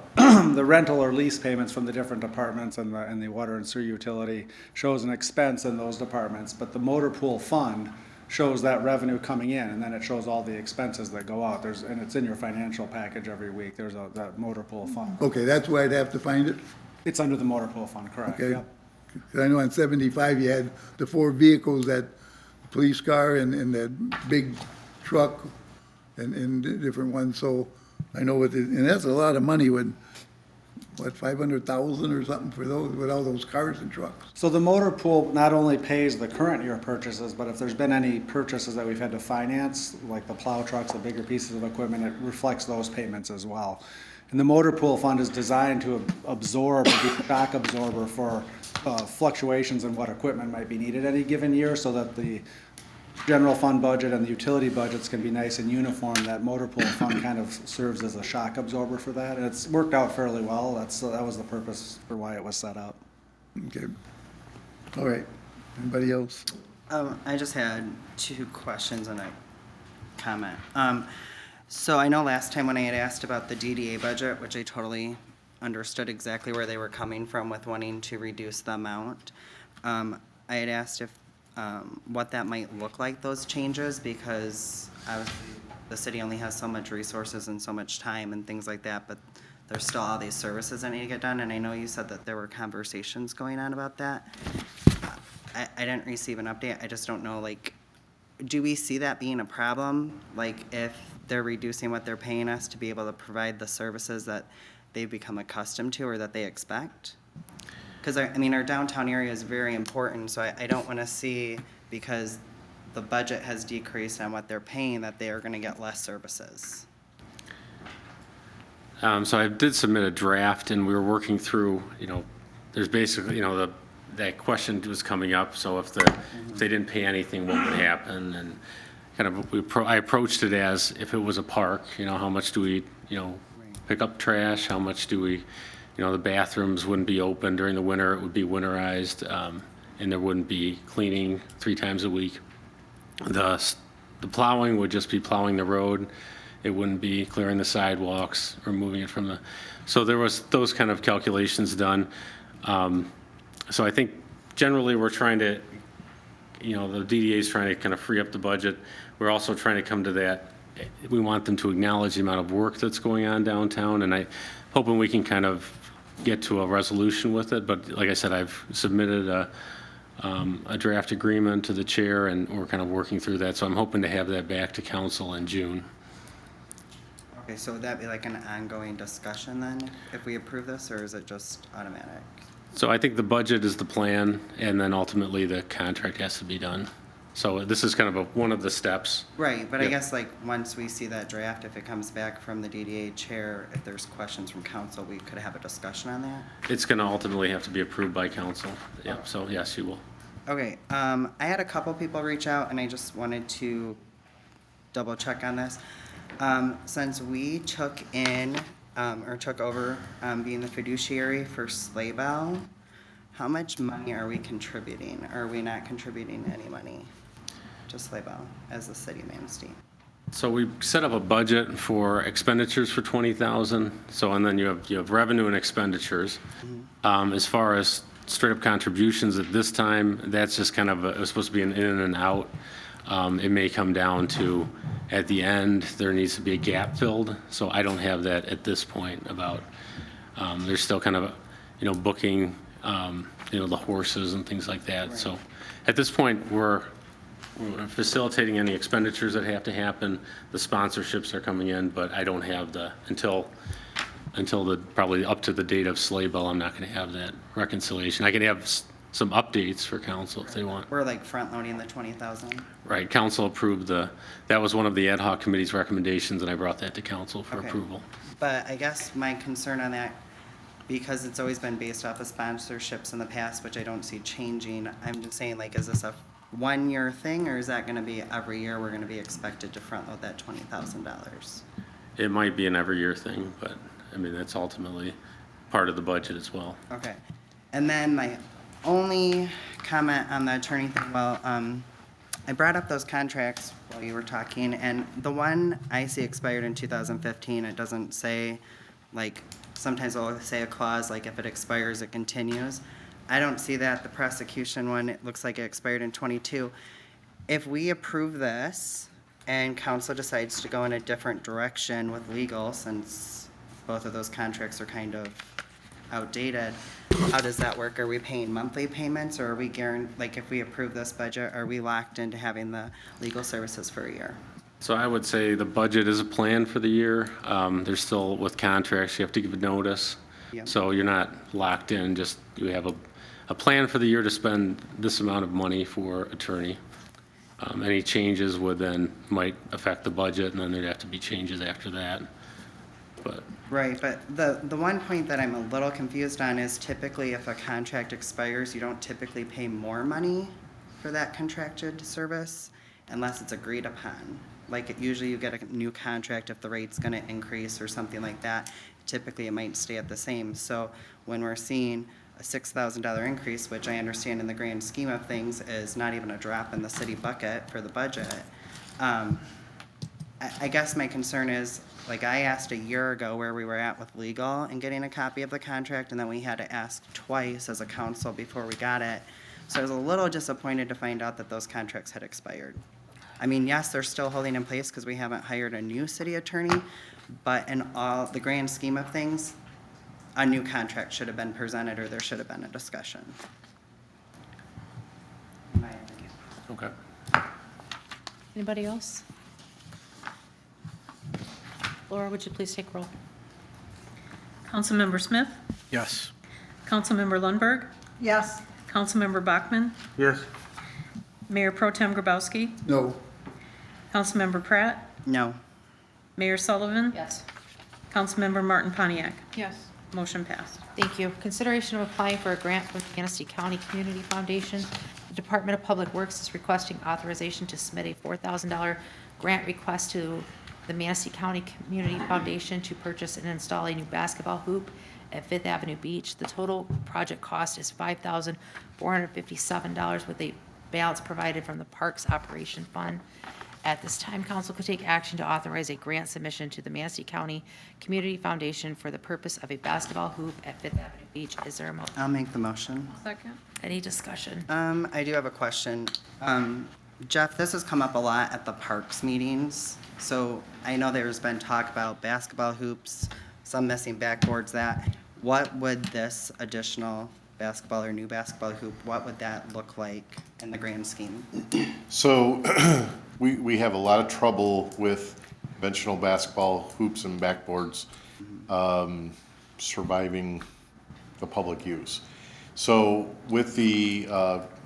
[SPEAKER 11] the rental or lease payments from the different departments and the water and sewer utility shows an expense in those departments, but the motor pool fund shows that revenue coming in, and then it shows all the expenses that go out. And it's in your financial package every week. There's that motor pool fund.
[SPEAKER 9] Okay, that's where I'd have to find it?
[SPEAKER 11] It's under the motor pool fund, correct?
[SPEAKER 9] Okay.
[SPEAKER 11] Yep.
[SPEAKER 9] 'Cause I know on 75, you had the 4 vehicles, that police car and that big truck and different ones, so I know and that's a lot of money when, what, 500,000 or something for those, with all those cars and trucks.
[SPEAKER 11] So the motor pool not only pays the current year purchases, but if there's been any purchases that we've had to finance, like the plow trucks, the bigger pieces of equipment, it reflects those payments as well. And the motor pool fund is designed to absorb, be a shock absorber for fluctuations in what equipment might be needed any given year, so that the general fund budget and the utility budgets can be nice and uniform. That motor pool fund kind of serves as a shock absorber for that, and it's worked out fairly well. That was the purpose for why it was set up.
[SPEAKER 9] Okay. All right. Anybody else?
[SPEAKER 12] I just had 2 questions and a comment. So I know last time when I had asked about the DDA budget, which I totally understood exactly where they were coming from with wanting to reduce the amount, I had asked if what that might look like, those changes, because obviously the city only has so much resources and so much time and things like that, but there's still all these services that need to get done, and I know you said that there were conversations going on about that. I didn't receive an update. I just don't know, like, do we see that being a problem? Like, if they're reducing what they're paying us to be able to provide the services that they've become accustomed to or that they expect? Because, I mean, our downtown area is very important, so I don't want to see, because the budget has decreased on what they're paying, that they are going to get less services.
[SPEAKER 1] so I did submit a draft, and we were working through, there's basically, that question was coming up, so if they didn't pay anything, what would happen? And kind of, I approached it as if it was a park, how much do we, pick up trash? How much do we, the bathrooms wouldn't be open during the winter, it would be winterized. and there wouldn't be cleaning 3 times a week. The plowing would just be plowing the road. It wouldn't be clearing the sidewalks or moving it from the, so there was those kind of calculations done. So I think generally we're trying to, the DDA is trying to kind of free up the budget. We're also trying to come to that. We want them to acknowledge the amount of work that's going on downtown, and I hoping we can kind of get to a resolution with it. But like I said, I've submitted a draft agreement to the chair, and we're kind of working through that. So I'm hoping to have that back to council in June.
[SPEAKER 12] Okay, so would that be like an ongoing discussion then, if we approve this, or is it just automatic?
[SPEAKER 1] So I think the budget is the plan, and then ultimately the contract has to be done. So this is kind of one of the steps.
[SPEAKER 12] Right, but I
[SPEAKER 1] Yep.
[SPEAKER 12] guess like, once we see that draft, if it comes back from the DDA chair, if there's questions from council, we could have a discussion on that?
[SPEAKER 1] It's going to ultimately have to be approved by council. Yeah, so yes, you will.
[SPEAKER 12] Okay, I had a couple people reach out, and I just wanted to double check on this. Since we took in, or took over, being the fiduciary for Sleigh Bell, how much money are we contributing? Are we not contributing any money to Sleigh Bell as the city of Manistee?
[SPEAKER 1] So we set up a budget for expenditures for 20,000. So, and then you have revenue and expenditures. As far as straight up contributions at this time, that's just kind of, it's supposed to be an in and out. It may come down to, at the end, there needs to be a gap filled. So I don't have that at this point about, there's still kind of, booking, the horses and things like that. So at this point, we're facilitating any expenditures that have to happen. The sponsorships are coming in, but I don't have until probably up to the date of Sleigh Bell, I'm not going to have that reconciliation. I can have some updates for council if they want.
[SPEAKER 12] We're like front loading the 20,000?
[SPEAKER 1] Right, council approved that was one of the ad hoc committee's recommendations, and I brought that to council for
[SPEAKER 12] Okay.
[SPEAKER 1] approval.
[SPEAKER 12] But I guess my concern on that, because it's always been based off of sponsorships in the past, which I don't see changing, I'm just saying, like, is this a one-year thing, or is that gonna be every year we're gonna be expected to front load that $20,000?
[SPEAKER 1] It might be an every year thing, but I mean, that's ultimately part of the budget as well.
[SPEAKER 12] Okay. And then my only comment on the attorney thing, well, I brought up those contracts while you were talking, and the one I see expired in 2015, it doesn't say, like, sometimes it'll say a clause, like if it expires, it continues. I don't see that. The prosecution one, it looks like it expired in '22. If we approve this and council decides to go in a different direction with legal, since both of those contracts are kind of outdated, how does that work? Are we paying monthly payments, or are we like if we approve this budget, are we locked into having the legal services for a year?
[SPEAKER 1] So I would say the budget is a plan for the year. There's still, with contracts, you have to give a notice.
[SPEAKER 12] Yep.
[SPEAKER 1] So you're not locked in, just you have a plan for the year to spend this amount of money for attorney. Any changes might affect the budget, and then there'd have to be changes after that. But
[SPEAKER 12] Right, but the one point that I'm a little confused on is typically if a contract expires, you don't typically pay more money for that contracted service unless it's agreed upon. Like, usually you get a new contract if the rate's gonna increase or something like that. Typically, it might stay at the same. So when we're seeing a $6,000 increase, which I understand in the grand scheme of things is not even a drop in the city bucket for the budget, I guess my concern is, like, I asked a year ago where we were at with legal and getting a copy of the contract, and then we had to ask twice as a council before we got it. So I was a little disappointed to find out that those contracts had expired. I mean, yes, they're still holding in place because we haven't hired a new city attorney, but in all the grand scheme of things, a new contract should have been presented, or there should have been a discussion. In my opinion.
[SPEAKER 1] okay.
[SPEAKER 3] Anybody else? Laura, would you please take roll?
[SPEAKER 4] Councilmember Smith?
[SPEAKER 5] Yes.
[SPEAKER 4] Councilmember Lundberg?
[SPEAKER 6] Yes.
[SPEAKER 4] Councilmember Bachmann?
[SPEAKER 5] Yes.
[SPEAKER 4] Mayor Pro Tem Grabowski?
[SPEAKER 9] No,
[SPEAKER 4] Councilmember Pratt?
[SPEAKER 12] No.
[SPEAKER 4] Mayor Sullivan?
[SPEAKER 3] Yes.
[SPEAKER 4] Councilmember Martin Pontiac?
[SPEAKER 6] Yes.
[SPEAKER 4] Motion passed.
[SPEAKER 3] Thank you. Consideration of applying for a grant from the Manistee County Community Foundation. The Department of Public Works is requesting authorization to submit a $4,000 grant request to the Manistee County Community Foundation to purchase and install a new basketball hoop at Fifth Avenue Beach. The total project cost is $5,457 with a balance provided from the Parks Operation Fund. At this time, council could take action to authorize a grant submission to the Manistee County Community Foundation for the purpose of a basketball hoop at Fifth Avenue Beach. Is there a motion?
[SPEAKER 12] I'll make the motion.
[SPEAKER 4] Second.
[SPEAKER 3] Any discussion?
[SPEAKER 12] I do have a question. Jeff, this has come up a lot at the parks meetings. So I know there's been talk about basketball hoops, some missing backboards, that. What would this additional basketball or new basketball hoop, what would that look like in the grand scheme?
[SPEAKER 10] So we have a lot of trouble with conventional basketball hoops and backboards surviving the public use. So with the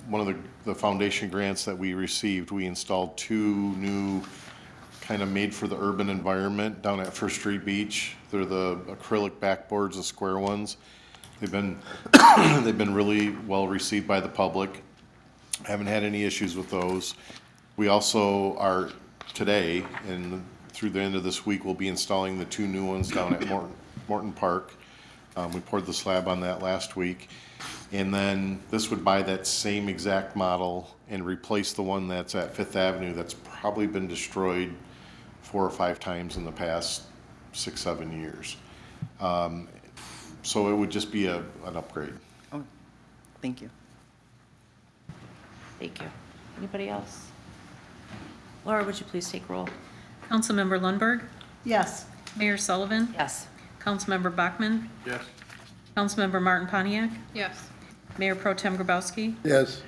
[SPEAKER 10] one of the foundation grants that we received, we installed 2 new kind of made for the urban environment down at First Street Beach. They're the acrylic backboards, the square ones. They've been they've been really well received by the public. Haven't had any issues with those. We also are today and through the end of this week, we'll be installing the 2 new ones down at Morton Park. We poured the slab on that last week. And then this would buy that same exact model and replace the one that's at Fifth Avenue that's probably been destroyed 4 or 5 times in the past 6-7 years. So it would just be an upgrade.
[SPEAKER 12] Oh, thank you.
[SPEAKER 3] Thank you. Anybody else? Laura, would you please take roll?
[SPEAKER 4] Councilmember Lundberg.
[SPEAKER 6] Yes.
[SPEAKER 4] Mayor Sullivan.
[SPEAKER 3] Yes.
[SPEAKER 4] Councilmember Bachmann.
[SPEAKER 5] Yes.
[SPEAKER 4] Councilmember Martin Pontiac.
[SPEAKER 2] Yes.
[SPEAKER 4] Mayor Pro Tem Grabowski.
[SPEAKER 9] Yes.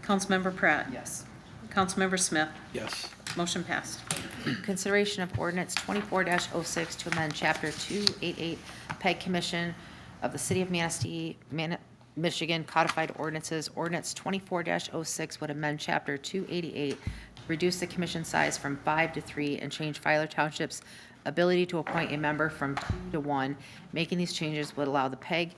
[SPEAKER 4] Councilmember Pratt.
[SPEAKER 12] Yes.
[SPEAKER 4] Councilmember Smith.
[SPEAKER 7] Yes.
[SPEAKER 4] Motion passed.
[SPEAKER 3] Consideration of ordinance 24-06 to amend Chapter 288 PEG Commission of the City of Manistee, Michigan Codified Ordinances. Ordinance 24-06 would amend Chapter 288 to reduce the commission size from 5 to 3 and change Filer Township's ability to appoint a member from 2 to 1. Making these changes would allow the PEG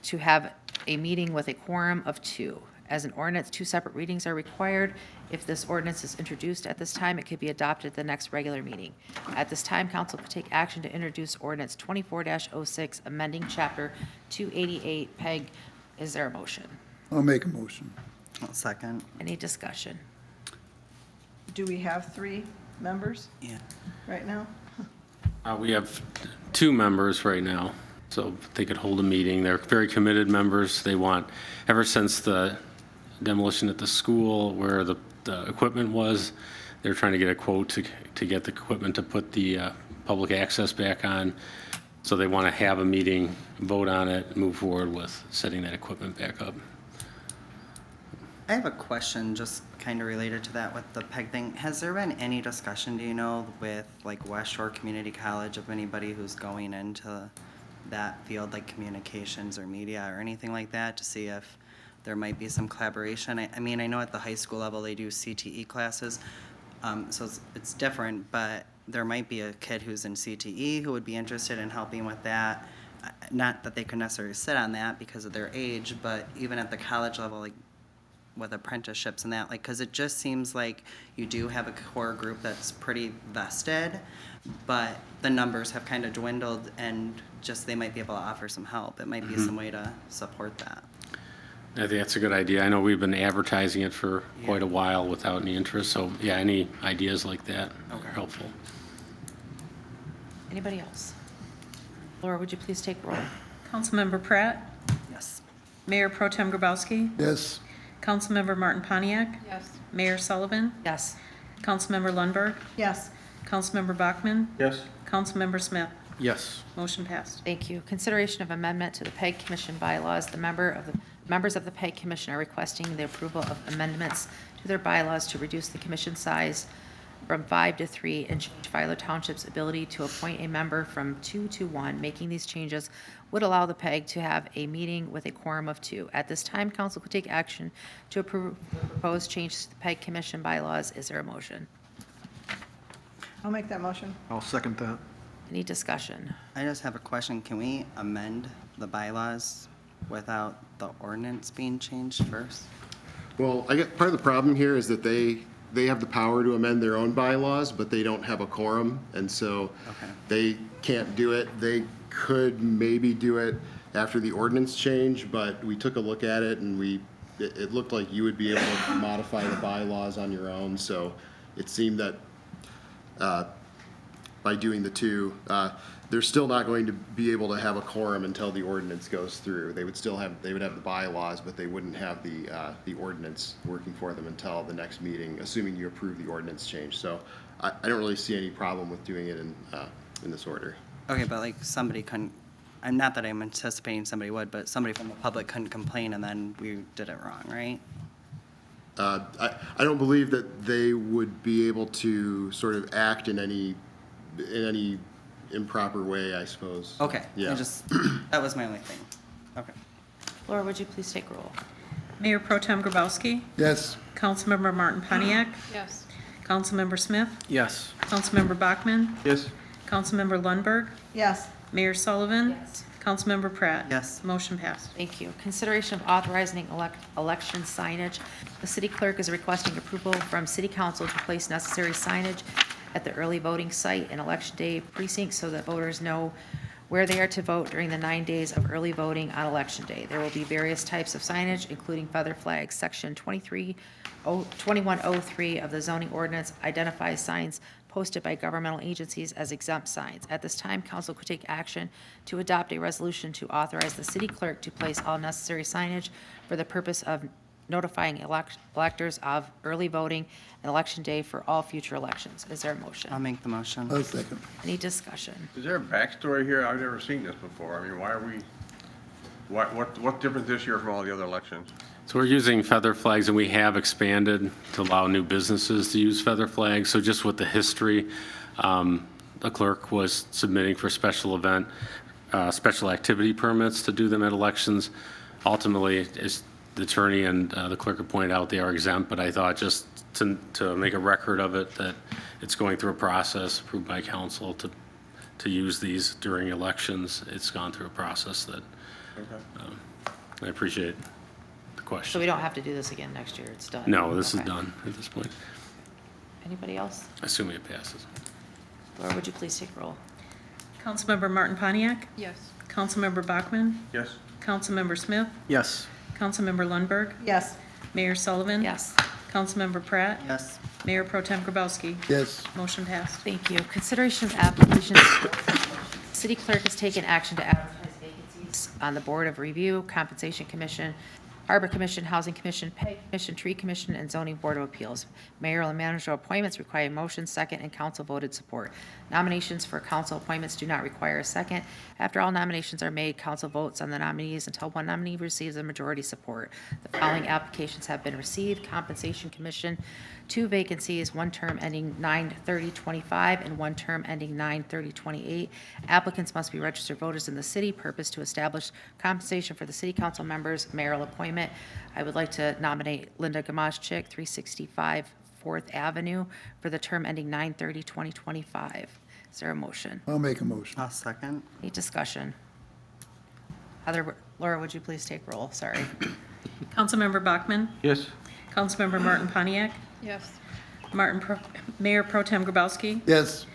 [SPEAKER 3] to have a meeting with a quorum of 2. As an ordinance, 2 separate readings are required. If this ordinance is introduced at this time, it could be adopted at the next regular meeting. At this time, council could take action to introduce ordinance 24-06, amending Chapter 288 PEG. Is there a motion?
[SPEAKER 9] I'll make a motion.
[SPEAKER 12] I'll second.
[SPEAKER 3] Any discussion?
[SPEAKER 6] Do we have 3 members
[SPEAKER 12] Yeah.
[SPEAKER 6] right now?
[SPEAKER 1] We have 2 members right now, so they could hold a meeting. They're very committed members. They want, ever since the demolition at the school where the equipment was, they're trying to get a quote to get the equipment to put the public access back on. So they want to have a meeting, vote on it, move forward with setting that equipment back up.
[SPEAKER 12] I have a question just kind of related to that with the PEG thing. Has there been any discussion, do you know, with like West Shore Community College of anybody who's going into that field, like communications or media or anything like that, to see if there might be some collaboration? I mean, I know at the high school level they do CTE classes, so it's different, but there might be a kid who's in CTE who would be interested in helping with that. Not that they could necessarily sit on that because of their age, but even at the college level, like with apprenticeships and that, like, because it just seems like you do have a core group that's pretty vested, but the numbers have kind of dwindled and just they might be able to offer some help. It might be some way to support that.
[SPEAKER 1] I think that's a good idea. I know we've been advertising it for quite a while without any interest, so yeah, any ideas like that are helpful.
[SPEAKER 3] Anybody else? Laura, would you please take roll?
[SPEAKER 4] Councilmember Pratt.
[SPEAKER 12] Yes.
[SPEAKER 4] Mayor Pro Tem Grabowski.
[SPEAKER 9] Yes.
[SPEAKER 4] Councilmember Martin Pontiac.
[SPEAKER 2] Yes.
[SPEAKER 4] Mayor Sullivan.
[SPEAKER 3] Yes.
[SPEAKER 4] Councilmember Lundberg.
[SPEAKER 6] Yes.
[SPEAKER 4] Councilmember Bachmann.
[SPEAKER 5] Yes.
[SPEAKER 4] Councilmember Smith.
[SPEAKER 7] Yes.
[SPEAKER 4] Motion passed.
[SPEAKER 3] Thank you. Consideration of amendment to the PEG Commission bylaws. The members of the PEG Commission are requesting the approval of amendments to their bylaws to reduce the commission size from 5 to 3 and change Filer Township's ability to appoint a member from 2 to 1. Making these changes would allow the PEG to have a meeting with a quorum of 2. At this time, council could take action to approve the proposed changes to the PEG Commission bylaws. Is there a motion?
[SPEAKER 6] I'll make that motion.
[SPEAKER 13] I'll second that.
[SPEAKER 3] Any discussion?
[SPEAKER 12] I just have a question. Can we amend the bylaws without the ordinance being changed first?
[SPEAKER 14] Well, I get, part of the problem here is that they have the power to amend their own bylaws, but they don't have a quorum, and so
[SPEAKER 12] Okay.
[SPEAKER 14] they can't do it. They could maybe do it after the ordinance change, but we took a look at it and it looked like you would be able to modify the bylaws on your own, so it seemed that by doing the two, they're still not going to be able to have a quorum until the ordinance goes through. They would have the bylaws, but they wouldn't have the ordinance working for them until the next meeting, assuming you approve the ordinance change. So I don't really see any problem with doing it in this order.
[SPEAKER 12] Okay, but like somebody couldn't, I'm not that I'm anticipating somebody would, but somebody from the public couldn't complain and then we did it wrong, right?
[SPEAKER 14] I don't believe that they would be able to sort of act in any improper way, I suppose.
[SPEAKER 12] Okay,
[SPEAKER 14] Yeah.
[SPEAKER 12] that was my only thing. Okay.
[SPEAKER 3] Laura, would you please take roll?
[SPEAKER 4] Mayor Pro Tem Grabowski,
[SPEAKER 9] Yes.
[SPEAKER 4] Councilmember Martin Pontiac,
[SPEAKER 2] Yes.
[SPEAKER 4] Councilmember Smith,
[SPEAKER 7] Yes.
[SPEAKER 4] Councilmember Bachmann,
[SPEAKER 5] Yes.
[SPEAKER 4] Councilmember Lundberg,
[SPEAKER 6] Yes.
[SPEAKER 4] Mayor Sullivan.
[SPEAKER 3] Yes.
[SPEAKER 4] Councilmember Pratt.
[SPEAKER 12] Yes.
[SPEAKER 4] Motion passed.
[SPEAKER 3] Thank you. Consideration of authorizing election signage. The city clerk is requesting approval from city council to place necessary signage at the early voting site and election day precincts so that voters know where they are to vote during the 9 days of early voting on election day. There will be various types of signage, including feather flags. Section 2103 of the zoning ordinance identifies signs posted by governmental agencies as exempt signs. At this time, council could take action to adopt a resolution to authorize the city clerk to place all necessary signage for the purpose of notifying electors of early voting and election day for all future elections. Is there a motion?
[SPEAKER 12] I'll make the motion.
[SPEAKER 9] I'll second.
[SPEAKER 3] Any discussion?
[SPEAKER 5] Is there a backstory here? I've never seen this before. I mean, what's different this year from all the other elections?
[SPEAKER 1] So we're using feather flags, and we have expanded to allow new businesses to use feather flags. So just with the history, the clerk was submitting for special activity permits to do them at elections. Ultimately, as the attorney and the clerk have pointed out, they are exempt, but I thought just to make a record of it, that it's going through a process approved by council to use these during elections. It's gone through a process that I appreciate the question.
[SPEAKER 3] So we don't have to do this again next year. It's done.
[SPEAKER 1] No, this is
[SPEAKER 3] Okay.
[SPEAKER 1] done at this point,
[SPEAKER 3] Anybody else?
[SPEAKER 1] assuming it passes.
[SPEAKER 3] Laura, would you please take roll?
[SPEAKER 4] Councilmember Martin Pontiac,
[SPEAKER 2] Yes.
[SPEAKER 4] Councilmember Bachmann,
[SPEAKER 5] Yes.
[SPEAKER 4] Councilmember Smith,
[SPEAKER 7] Yes.
[SPEAKER 4] Councilmember Lundberg,
[SPEAKER 6] Yes.
[SPEAKER 4] Mayor Sullivan.
[SPEAKER 3] Yes.
[SPEAKER 4] Councilmember Pratt.
[SPEAKER 12] Yes.
[SPEAKER 4] Mayor Pro Tem Grabowski.
[SPEAKER 9] Yes.
[SPEAKER 4] Motion passed.
[SPEAKER 3] Thank you. Consideration of applications. City clerk has taken action to advertise vacancies on the Board of Review, Compensation Commission, Harbor Commission, Housing Commission, Pay Commission, Tree Commission, and Zoning Board of Appeals. Mayor and manager appointments require motion, second, and council voted support. Nominations for council appointments do not require a second. After all nominations are made, council votes on the nominees until one nominee receives a majority support. The following applications have been received: Compensation Commission, 2 vacancies, 1 term ending 9/30/25 and 1 term ending 9/30/28. Applicants must be registered voters in the city. Purpose to establish compensation for the city council members, mayoral appointment. I would like to nominate Linda Gamashchik, 365 4th Avenue, for the term ending 9/30/2025. Is there a motion?
[SPEAKER 9] I'll make a motion.
[SPEAKER 12] I'll second.
[SPEAKER 3] Any discussion? Laura, would you please take roll? Sorry.
[SPEAKER 4] Councilmember Bachmann,
[SPEAKER 5] Yes.
[SPEAKER 4] Councilmember Martin Pontiac,
[SPEAKER 2] Yes.
[SPEAKER 4] Mayor Pro Tem Grabowski,
[SPEAKER 9] Yes.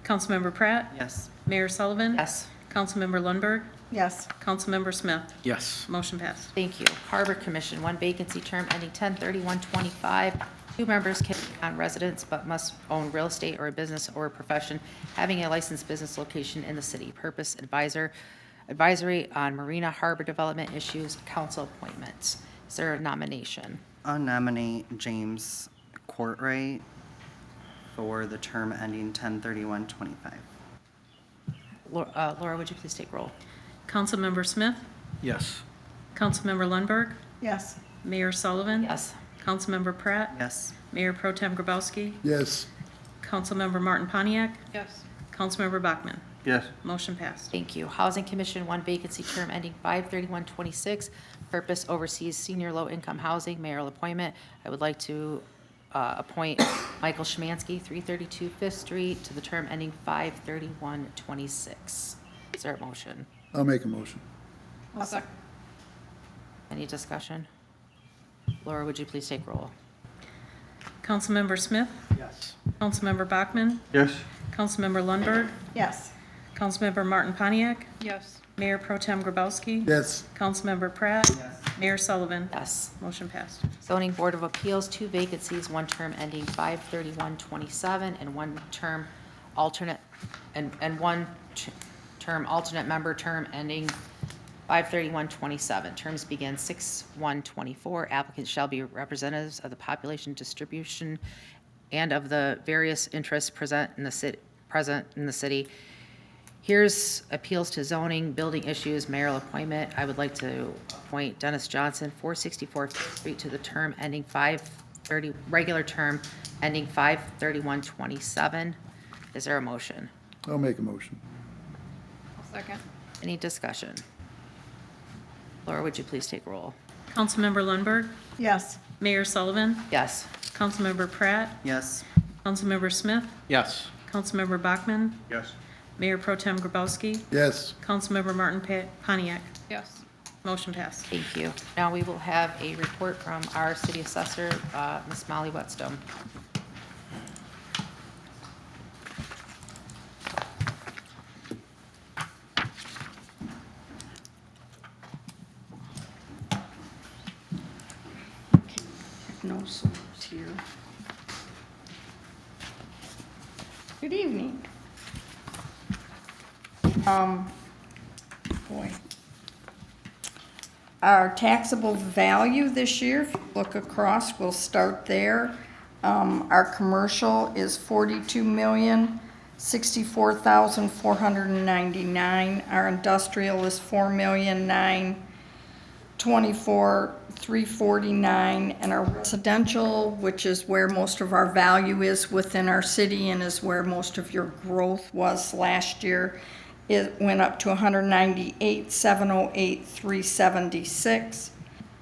[SPEAKER 4] Councilmember Pratt,
[SPEAKER 12] Yes.
[SPEAKER 4] Mayor Sullivan.
[SPEAKER 3] Yes.
[SPEAKER 4] Councilmember Lundberg,
[SPEAKER 6] Yes.
[SPEAKER 4] Councilmember Smith.
[SPEAKER 7] Yes.
[SPEAKER 4] Motion passed.
[SPEAKER 3] Thank you. Harbor Commission, 1 vacancy, term ending 10/31/25. 2 members can be non-residents but must own real estate or a business or a profession having a licensed business location in the city. Purpose advisory on marina harbor development issues, council appointments. Is there a nomination?
[SPEAKER 12] I'll nominate James Courtwright for the term ending 10/31/25.
[SPEAKER 3] Laura, would you please take roll?
[SPEAKER 4] Councilmember Smith,
[SPEAKER 7] Yes.
[SPEAKER 4] Councilmember Lundberg,
[SPEAKER 6] Yes.
[SPEAKER 4] Mayor Sullivan.
[SPEAKER 3] Yes.
[SPEAKER 4] Councilmember Pratt.
[SPEAKER 12] Yes.
[SPEAKER 4] Mayor Pro Tem Grabowski,
[SPEAKER 9] Yes.
[SPEAKER 4] Councilmember Martin Pontiac,
[SPEAKER 2] Yes.
[SPEAKER 4] Councilmember Bachmann.
[SPEAKER 5] Yes.
[SPEAKER 4] Motion passed.
[SPEAKER 3] Thank you. Housing Commission, 1 vacancy, term ending 5/31/26. Purpose oversees senior low-income housing, mayoral appointment. I would like to appoint Michael Schmansky, 332 5th Street, to the term ending 5/31/26. Is there a motion?
[SPEAKER 9] I'll make a motion.
[SPEAKER 2] I'll second.
[SPEAKER 3] Any discussion? Laura, would you please take roll?
[SPEAKER 4] Councilmember Smith,
[SPEAKER 7] Yes.
[SPEAKER 4] Councilmember Bachmann,
[SPEAKER 5] Yes.
[SPEAKER 4] Councilmember Lundberg,
[SPEAKER 6] Yes.
[SPEAKER 4] Councilmember Martin Pontiac,
[SPEAKER 6] Yes.
[SPEAKER 4] Mayor Pro Tem Grabowski,
[SPEAKER 9] Yes.
[SPEAKER 4] Councilmember Pratt, Mayor Sullivan.
[SPEAKER 3] Yes.
[SPEAKER 4] Motion passed.
[SPEAKER 3] Zoning Board of Appeals, 2 vacancies, 1 term ending 5/31/27, and 1 term alternate, and 1 term alternate member term ending 5/31/27. Terms begin 6/1/24. Applicants shall be representatives of the population distribution and of the various interests present in the city. Here's appeals to zoning, building issues, mayoral appointment. I would like to appoint Dennis Johnson, 464 Fifth Street, to the term ending 5/30, regular term ending 5/31/27. Is there a motion?
[SPEAKER 9] I'll make a motion.
[SPEAKER 6] Second.
[SPEAKER 3] Any discussion? Laura, would you please take roll?
[SPEAKER 4] Councilmember Lundberg,
[SPEAKER 6] Yes.
[SPEAKER 4] Mayor Sullivan,
[SPEAKER 3] Yes.
[SPEAKER 4] Councilmember Pratt,
[SPEAKER 12] Yes.
[SPEAKER 4] Councilmember Smith,
[SPEAKER 7] Yes.
[SPEAKER 4] Councilmember Bachmann,
[SPEAKER 5] Yes.
[SPEAKER 4] Mayor Pro Tem Grabowski,
[SPEAKER 9] Yes.
[SPEAKER 4] Councilmember Martin Pontiac.
[SPEAKER 6] Yes.
[SPEAKER 4] Motion passed.
[SPEAKER 3] Thank you. Now we will have a report from our city assessor, Ms. Molly Whetstone.
[SPEAKER 13] No source here. Good evening. Boy. Our taxable value this year, if you look across, we'll start there. Our commercial is 42,064,499. Our industrial is 4,924,349, and our residential, which is where most of our value is within our city and is where most of your growth was last year, it went up to 198,708,376.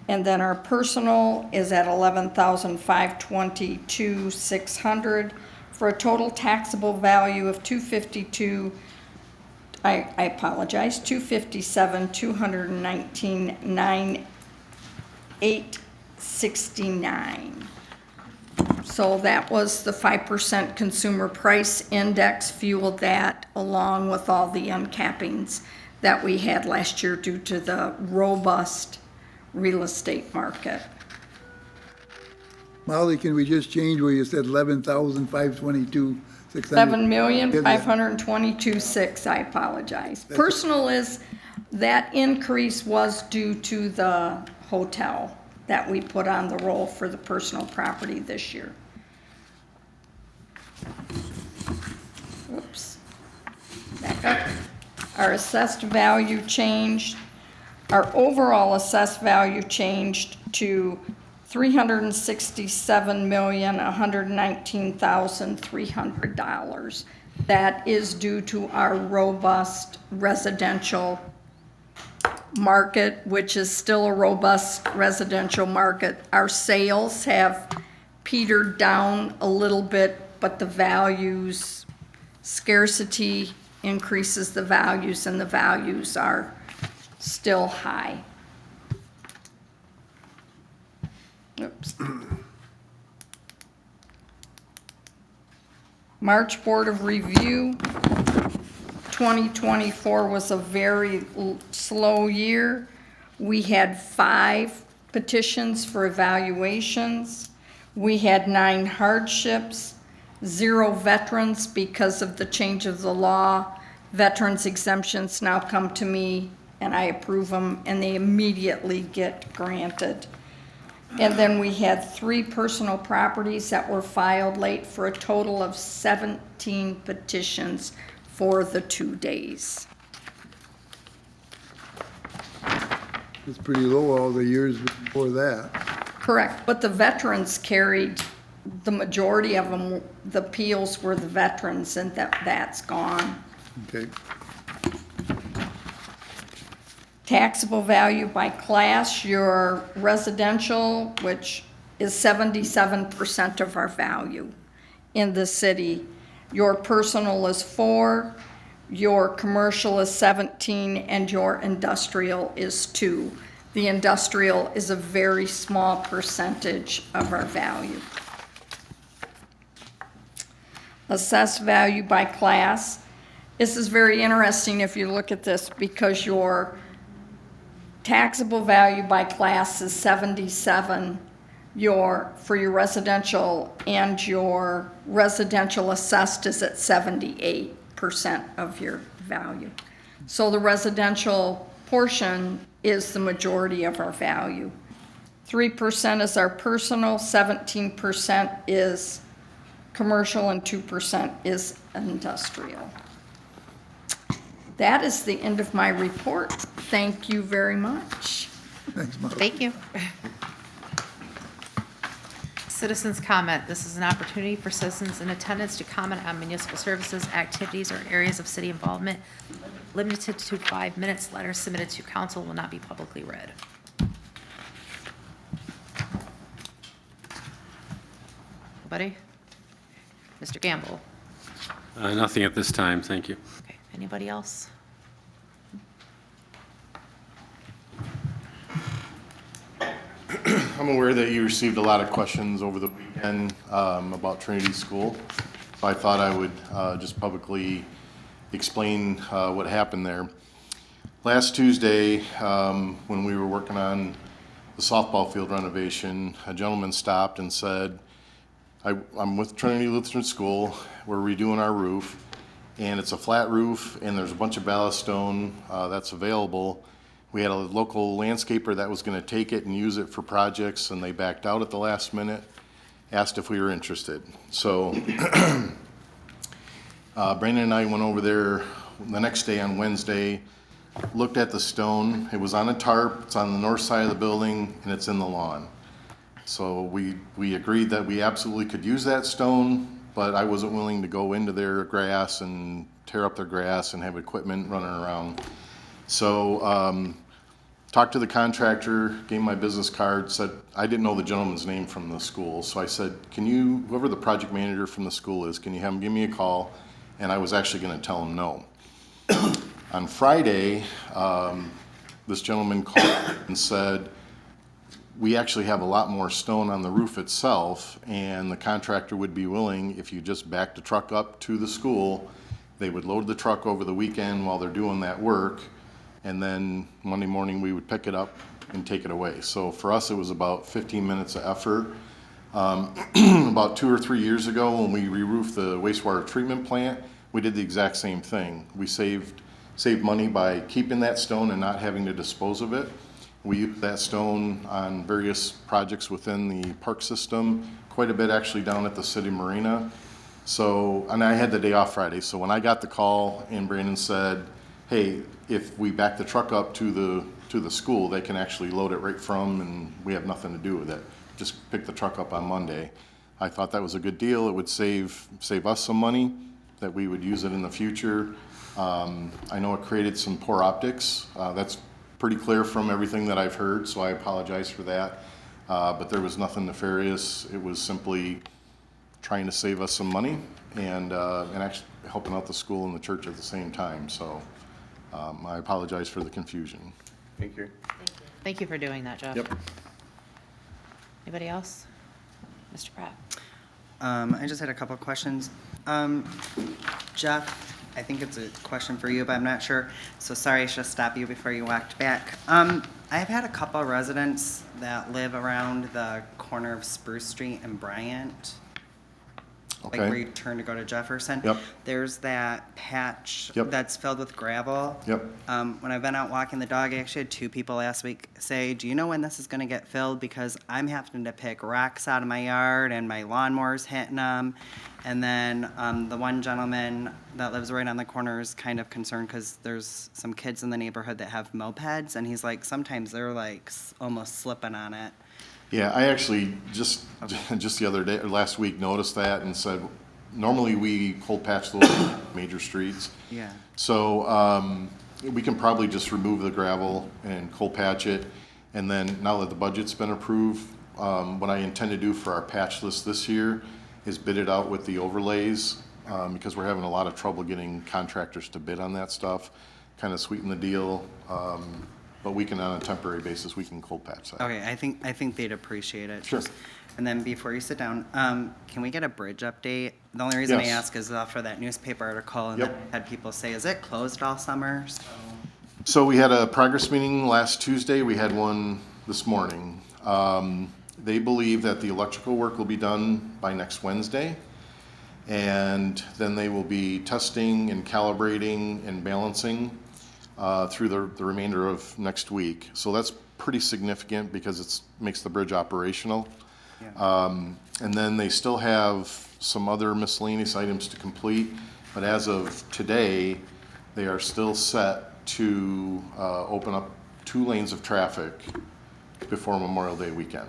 [SPEAKER 13] And then our personal is at 11,522,600 for a total taxable value of 257, 219,969. So that was the 5% consumer price index fueled that, along with all the uncappings that we had last year due to the robust real estate market.
[SPEAKER 9] Molly, can we just change where you said 11,522,600?
[SPEAKER 13] 7,522,600, I apologize. Personal is, that increase was due to the hotel that we put on the roll for the personal property this year. Oops. Back up. Our assessed value changed. Our overall assessed value changed to $367,119,300. That is due to our robust residential market, which is still a robust residential market. Our sales have petered down a little bit, but the values, scarcity increases the values, and the values are still high. Oops. March Board of Review, 2024 was a very slow year. We had 5 petitions for evaluations. We had 9 hardships, 0 veterans because of the change of the law. Veterans exemptions now come to me and I approve them and they immediately get granted. And then we had 3 personal properties that were filed late for a total of 17 petitions for the 2 days.
[SPEAKER 9] It's pretty low all the years before that.
[SPEAKER 13] Correct, but the veterans carried, the majority of them, the appeals were the veterans, and that's gone.
[SPEAKER 9] Okay.
[SPEAKER 13] Taxable value by class, your residential, which is 77% of our value in the city. Your personal is 4, your commercial is 17, and your industrial is 2. The industrial is a very small percentage of our value. Assessed value by class This is very interesting if you look at this, because your taxable value by class is 77, for your residential, and your residential assessed is at 78% of your value. So the residential portion is the majority of our value. 3% is our personal, 17% is commercial, and 2% is industrial. That is the end of my report. Thank you very much.
[SPEAKER 9] Thanks, Mark.
[SPEAKER 3] Thank you. Citizens' comment. This is an opportunity for citizens in attendance to comment on municipal services, activities, or areas of city involvement. Limited to 5 minutes. Letters submitted to council will not be publicly read. Nobody? Mr. Gamble?
[SPEAKER 1] Nothing at this time, thank you.
[SPEAKER 3] Okay, anybody else?
[SPEAKER 10] I'm aware that you received a lot of questions over the weekend about Trinity School. So I thought I would just publicly explain what happened there. Last Tuesday, when we were working on the softball field renovation, a gentleman stopped and said, I'm with Trinity Lutheran School, we're redoing our roof, and it's a flat roof, and there's a bunch of ballast stone that's available. We had a local landscaper that was gonna take it and use it for projects, and they backed out at the last minute, asked if we were interested. So Brandon and I went over there the next day on Wednesday, looked at the stone. It was on a tarp, it's on the north side of the building, and it's in the lawn. So we agreed that we absolutely could use that stone, but I wasn't willing to go into their grass and tear up their grass and have equipment running around. So talked to the contractor, gave my business card, said, I didn't know the gentleman's name from the school. So I said, can you, whoever the project manager from the school is, can you have him give me a call? And I was actually gonna tell him no. On Friday, this gentleman called and said, we actually have a lot more stone on the roof itself, and the contractor would be willing, if you just back the truck up to the school, they would load the truck over the weekend while they're doing that work, and then Monday morning we would pick it up and take it away. So for us, it was about 15 minutes of effort. About 2 or 3 years ago, when we re-roofed the wastewater treatment plant, we did the exact same thing. We saved money by keeping that stone and not having to dispose of it. We used that stone on various projects within the park system, quite a bit actually down at the city marina. So, and I had the day off Friday, so when I got the call and Brandon said, hey, if we back the truck up to the school, they can actually load it right from, and we have nothing to do with it. Just pick the truck up on Monday. I thought that was a good deal. It would save us some money, that we would use it in the future. I know it created some poor optics. That's pretty clear from everything that I've heard, so I apologize for that. But there was nothing nefarious. It was simply trying to save us some money and actually helping out the school and the church at the same time. So I apologize for the confusion.
[SPEAKER 5] Thank you.
[SPEAKER 3] Thank you for doing that, Jeff.
[SPEAKER 10] Yep.
[SPEAKER 3] Anybody else? Mr. Pratt?
[SPEAKER 12] I just had a couple of questions. Jeff, I think it's a question for you, but I'm not sure. So sorry, I should stop you before you walked back. I've had a couple of residents that live around the corner of Spruce Street and Bryant. Like
[SPEAKER 10] Okay.
[SPEAKER 12] where you turn to go to Jefferson.
[SPEAKER 10] Yep.
[SPEAKER 12] There's that patch
[SPEAKER 10] Yep.
[SPEAKER 12] that's filled with gravel.
[SPEAKER 10] Yep.
[SPEAKER 12] When I've been out walking the dog, I actually had 2 people last week say, do you know when this is gonna get filled? Because I'm having to pick rocks out of my yard and my lawnmower's hitting them. And then the one gentleman that lives right on the corner is kind of concerned because there's some kids in the neighborhood that have mopeds, and he's like, sometimes they're like almost slipping on it.
[SPEAKER 10] Yeah, I actually just the other day, or last week, noticed that and said, normally we cold patch those major streets.
[SPEAKER 12] Yeah.
[SPEAKER 10] So we can probably just remove the gravel and cold patch it. And then now that the budget's been approved, what I intend to do for our patch list this year is bid it out with the overlays, because we're having a lot of trouble getting contractors to bid on that stuff. Kind of sweeten the deal. but we can, on a temporary basis, we can cold patch that.
[SPEAKER 12] Okay, I think they'd appreciate it.
[SPEAKER 10] Sure.
[SPEAKER 12] And then before you sit down, can we get a bridge update? The only reason I
[SPEAKER 10] Yes.
[SPEAKER 12] ask is for that newspaper article, and
[SPEAKER 10] Yep.
[SPEAKER 12] then I had people say, is it closed all summer?
[SPEAKER 10] So we had a progress meeting last Tuesday. We had one this morning. They believe that the electrical work will be done by next Wednesday. And then they will be testing and calibrating and balancing through the remainder of next week. So that's pretty significant because it makes the bridge operational. And then they still have some other miscellaneous items to complete. But as of today, they are still set to open up 2 lanes of traffic before Memorial Day weekend.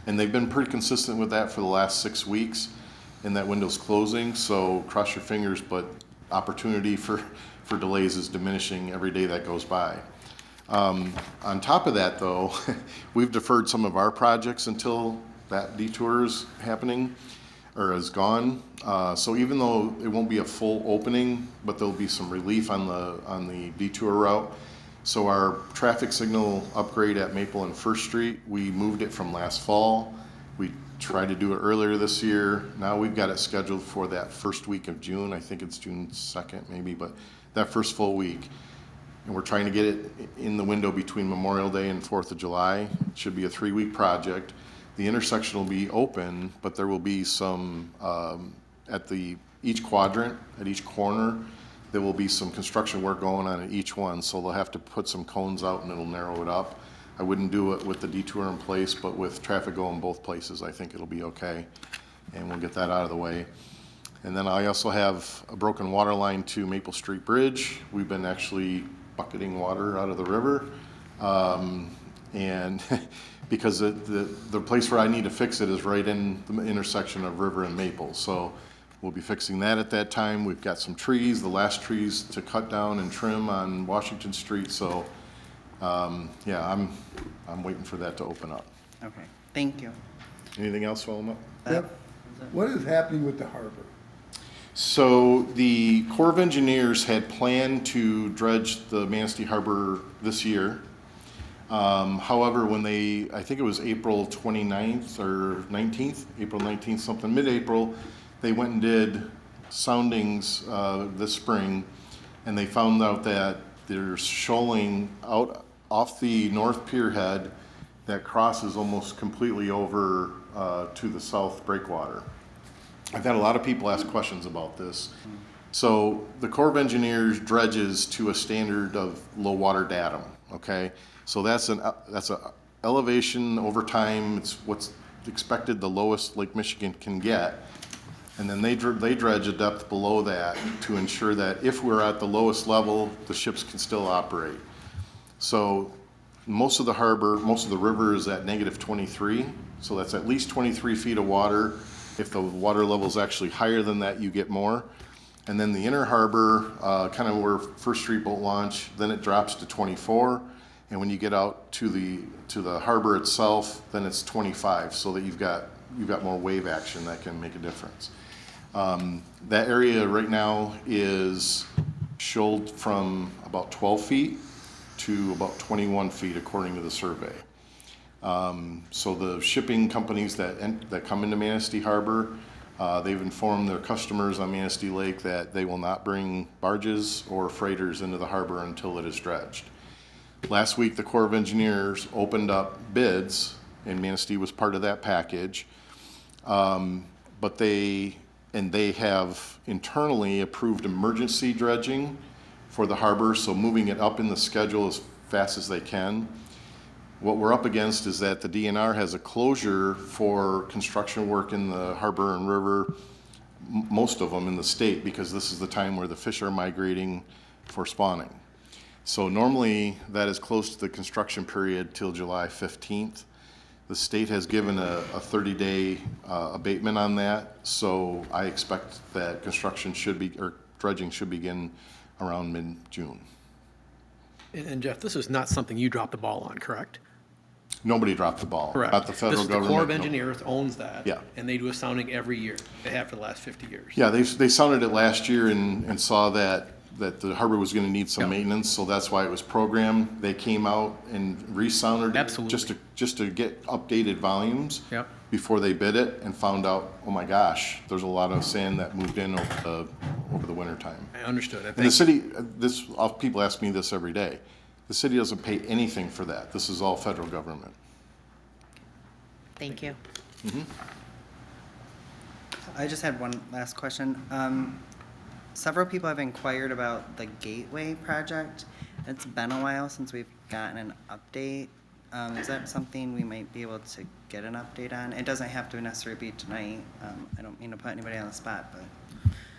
[SPEAKER 10] And they've been pretty consistent with that for the last 6 weeks, and that window's closing, so cross your fingers, but opportunity for delays is diminishing every day that goes by. On top of that, though, we've deferred some of our projects until that detour is happening, or is gone. So even though it won't be a full opening, but there'll be some relief on the detour route. So our traffic signal upgrade at Maple and First Street, we moved it from last fall. We tried to do it earlier this year. Now we've got it scheduled for that first week of June. I think it's June 2nd maybe, but that first full week. And we're trying to get it in the window between Memorial Day and 4th of July. It should be a 3-week project. The intersection will be open, but there will be some, at each quadrant, at each corner, there will be some construction work going on at each one, so they'll have to put some cones out and it'll narrow it up. I wouldn't do it with the detour in place, but with traffic going both places, I think it'll be okay. And we'll get that out of the way. And then I also have a broken water line to Maple Street Bridge. We've been actually bucketing water out of the river. And because the place where I need to fix it is right in the intersection of River and Maple. So we'll be fixing that at that time. We've got some trees, the last trees to cut down and trim on Washington Street. So yeah, I'm waiting for that to open up.
[SPEAKER 12] Okay, thank you.
[SPEAKER 10] Anything else, Wilma?
[SPEAKER 9] Yep. What is happening with the harbor?
[SPEAKER 10] So the Corps of Engineers had planned to dredge the Manistee Harbor this year. However, when I think it was April 29th or 19th, April 19th, something, mid-April, they went and did soundings this spring, and they found out that there's shoaling out off the north pier head that crosses almost completely over to the south breakwater. I've had a lot of people ask questions about this. So the Corps of Engineers dredges to a standard of low water datum, okay? So that's a elevation over time. It's what's expected the lowest Lake Michigan can get. And then they dredge a depth below that to ensure that if we're at the lowest level, the ships can still operate. So most of the harbor, most of the river is at -23. So that's at least 23 feet of water. If the water level is actually higher than that, you get more. And then the inner harbor, kind of where First Street Boat Launch, then it drops to 24. And when you get out to the harbor itself, then it's 25, so that you've got more wave action that can make a difference. That area right now is shoaled from about 12 feet to about 21 feet according to the survey. So the shipping companies that come into Manistee Harbor, they've informed their customers on Manistee Lake that they will not bring barges or freighters into the harbor until it is dredged. Last week, the Corps of Engineers opened up bids, and Manistee was part of that package. But they have internally approved emergency dredging for the harbor, so moving it up in the schedule as fast as they can. What we're up against is that the DNR has a closure for construction work in the harbor and river, most of them in the state, because this is the time where the fish are migrating for spawning. So normally that is close to the construction period till July 15th. The state has given a 30-day abatement on that, so I expect that dredging should begin around mid-June.
[SPEAKER 15] And Jeff, this is not something you dropped the ball on, correct?
[SPEAKER 10] Nobody dropped the ball.
[SPEAKER 15] Correct.
[SPEAKER 10] Not the federal government.
[SPEAKER 15] The Corps of
[SPEAKER 10] no.
[SPEAKER 15] Engineers owns that.
[SPEAKER 10] Yeah.
[SPEAKER 15] And they do a sounding every year. They have for the last 50 years.
[SPEAKER 10] Yeah, they sounded it last year and saw that that the harbor was gonna need some maintenance, so that's why it was programmed. They came out and resounded it
[SPEAKER 15] Absolutely.
[SPEAKER 10] just to get updated volumes.
[SPEAKER 15] Yep.
[SPEAKER 10] Before they bid it and found out, oh my gosh, there's a lot of sand that moved in over the winter time.
[SPEAKER 15] I understood.
[SPEAKER 10] And the city, people ask me this every day. The city doesn't pay anything for that. This is all federal government.
[SPEAKER 3] Thank you.
[SPEAKER 12] I just had one last question. Several people have inquired about the Gateway project. It's been a while since we've gotten an update. Is that something we might be able to get an update on? It doesn't have to necessarily be tonight. I don't mean to put anybody on the spot, but.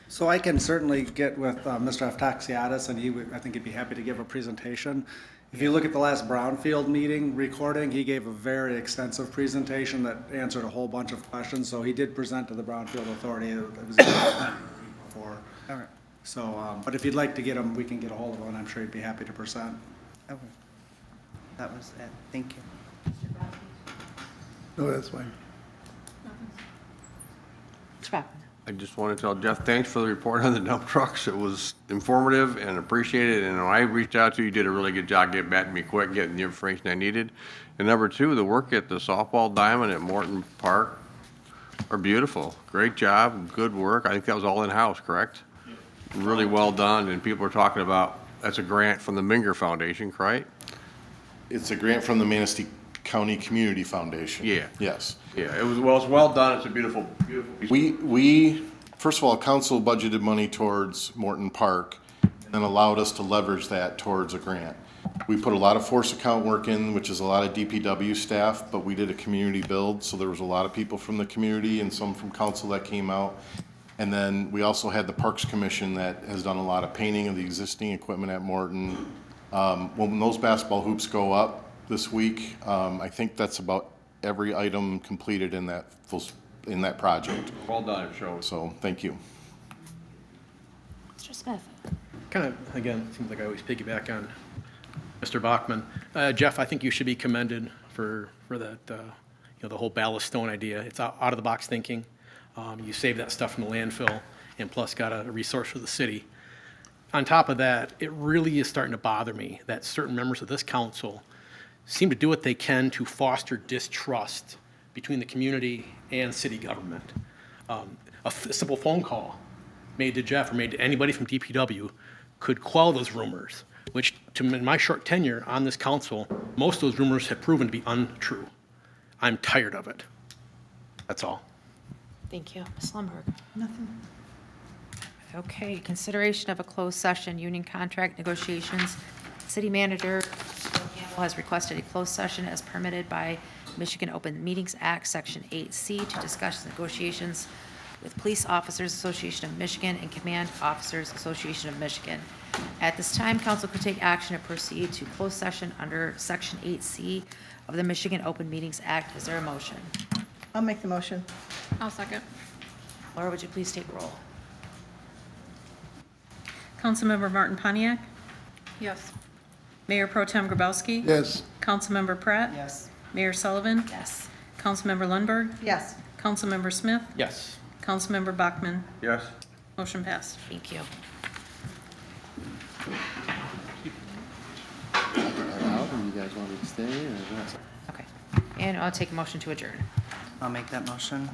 [SPEAKER 11] So I can certainly get with Mr. Aftaxiadis, and I think he'd be happy to give a presentation. If you look at the last Brownfield meeting recording, he gave a very extensive presentation that answered a whole bunch of questions. So he did present to the Brownfield Authority. It was before.
[SPEAKER 12] All right.
[SPEAKER 11] So, but if you'd like to get him, we can get a hold of him, and I'm sure he'd be happy to present.
[SPEAKER 12] Okay. That was it. Thank you.
[SPEAKER 9] No, that's fine.
[SPEAKER 3] Mr. Bachman.
[SPEAKER 5] I just want to tell Jeff, thanks for the report on the dump trucks. It was informative and appreciated, and when I reached out to you, you did a really good job getting back to me quick, getting the information I needed. And number two, the work at the softball diamond at Morton Park are beautiful. Great job, good work. I think that was all in-house, correct? Really well done, and people are talking about, that's a grant from the Minger Foundation, correct?
[SPEAKER 10] It's a grant from the Manistee County Community Foundation.
[SPEAKER 5] Yeah.
[SPEAKER 10] Yes.
[SPEAKER 5] Yeah, it's well done. It's a beautiful piece.
[SPEAKER 10] We, first of all, council budgeted money towards Morton Park and allowed us to leverage that towards a grant. We put a lot of force account work in, which is a lot of DPW staff, but we did a community build, so there was a lot of people from the community and some from council that came out. And then we also had the Parks Commission that has done a lot of painting of the existing equipment at Morton. When those basketball hoops go up this week, I think that's about every item completed in that project.
[SPEAKER 5] Well done, it shows.
[SPEAKER 10] So, thank you.
[SPEAKER 3] Mr. Smith.
[SPEAKER 15] Kind of, again, it seems like I always piggyback on Mr. Bachman. Jeff, I think you should be commended for that, the whole ballast stone idea. It's out of the box thinking. You save that stuff from the landfill and plus got a resource for the city. On top of that, it really is starting to bother me that certain members of this council seem to do what they can to foster distrust between the community and city government. A simple phone call made to Jeff or made to anybody from DPW could quell those rumors, which in my short tenure on this council, most of those rumors have proven to be untrue. I'm tired of it. That's all.
[SPEAKER 3] Thank you. Ms. Lundberg.
[SPEAKER 6] Nothing.
[SPEAKER 3] Okay, consideration of a closed session, union contract negotiations. City manager Campbell has requested a closed session as permitted by Michigan Open Meetings Act, Section 8C, to discuss negotiations with Police Officers Association of Michigan and Command Officers Association of Michigan. At this time, council could take action to proceed to closed session under Section 8C of the Michigan Open Meetings Act. Is there a motion?
[SPEAKER 6] I'll make the motion.
[SPEAKER 4] I'll second.
[SPEAKER 3] Laura, would you please take roll?
[SPEAKER 4] Councilmember Martin Pontiac.
[SPEAKER 6] Yes.
[SPEAKER 4] Mayor Pro Tem Grabowski.
[SPEAKER 9] Yes.
[SPEAKER 4] Councilmember Pratt.
[SPEAKER 12] Yes.
[SPEAKER 4] Mayor Sullivan.
[SPEAKER 3] Yes.
[SPEAKER 4] Councilmember Lundberg.
[SPEAKER 6] Yes.
[SPEAKER 4] Councilmember Smith.
[SPEAKER 15] Yes.
[SPEAKER 4] Councilmember Bachman.
[SPEAKER 5] Yes.
[SPEAKER 4] Motion passed.
[SPEAKER 3] Thank you.
[SPEAKER 14] You guys want me to stay or what?
[SPEAKER 3] Okay. And I'll take a motion to adjourn.
[SPEAKER 12] I'll make that motion.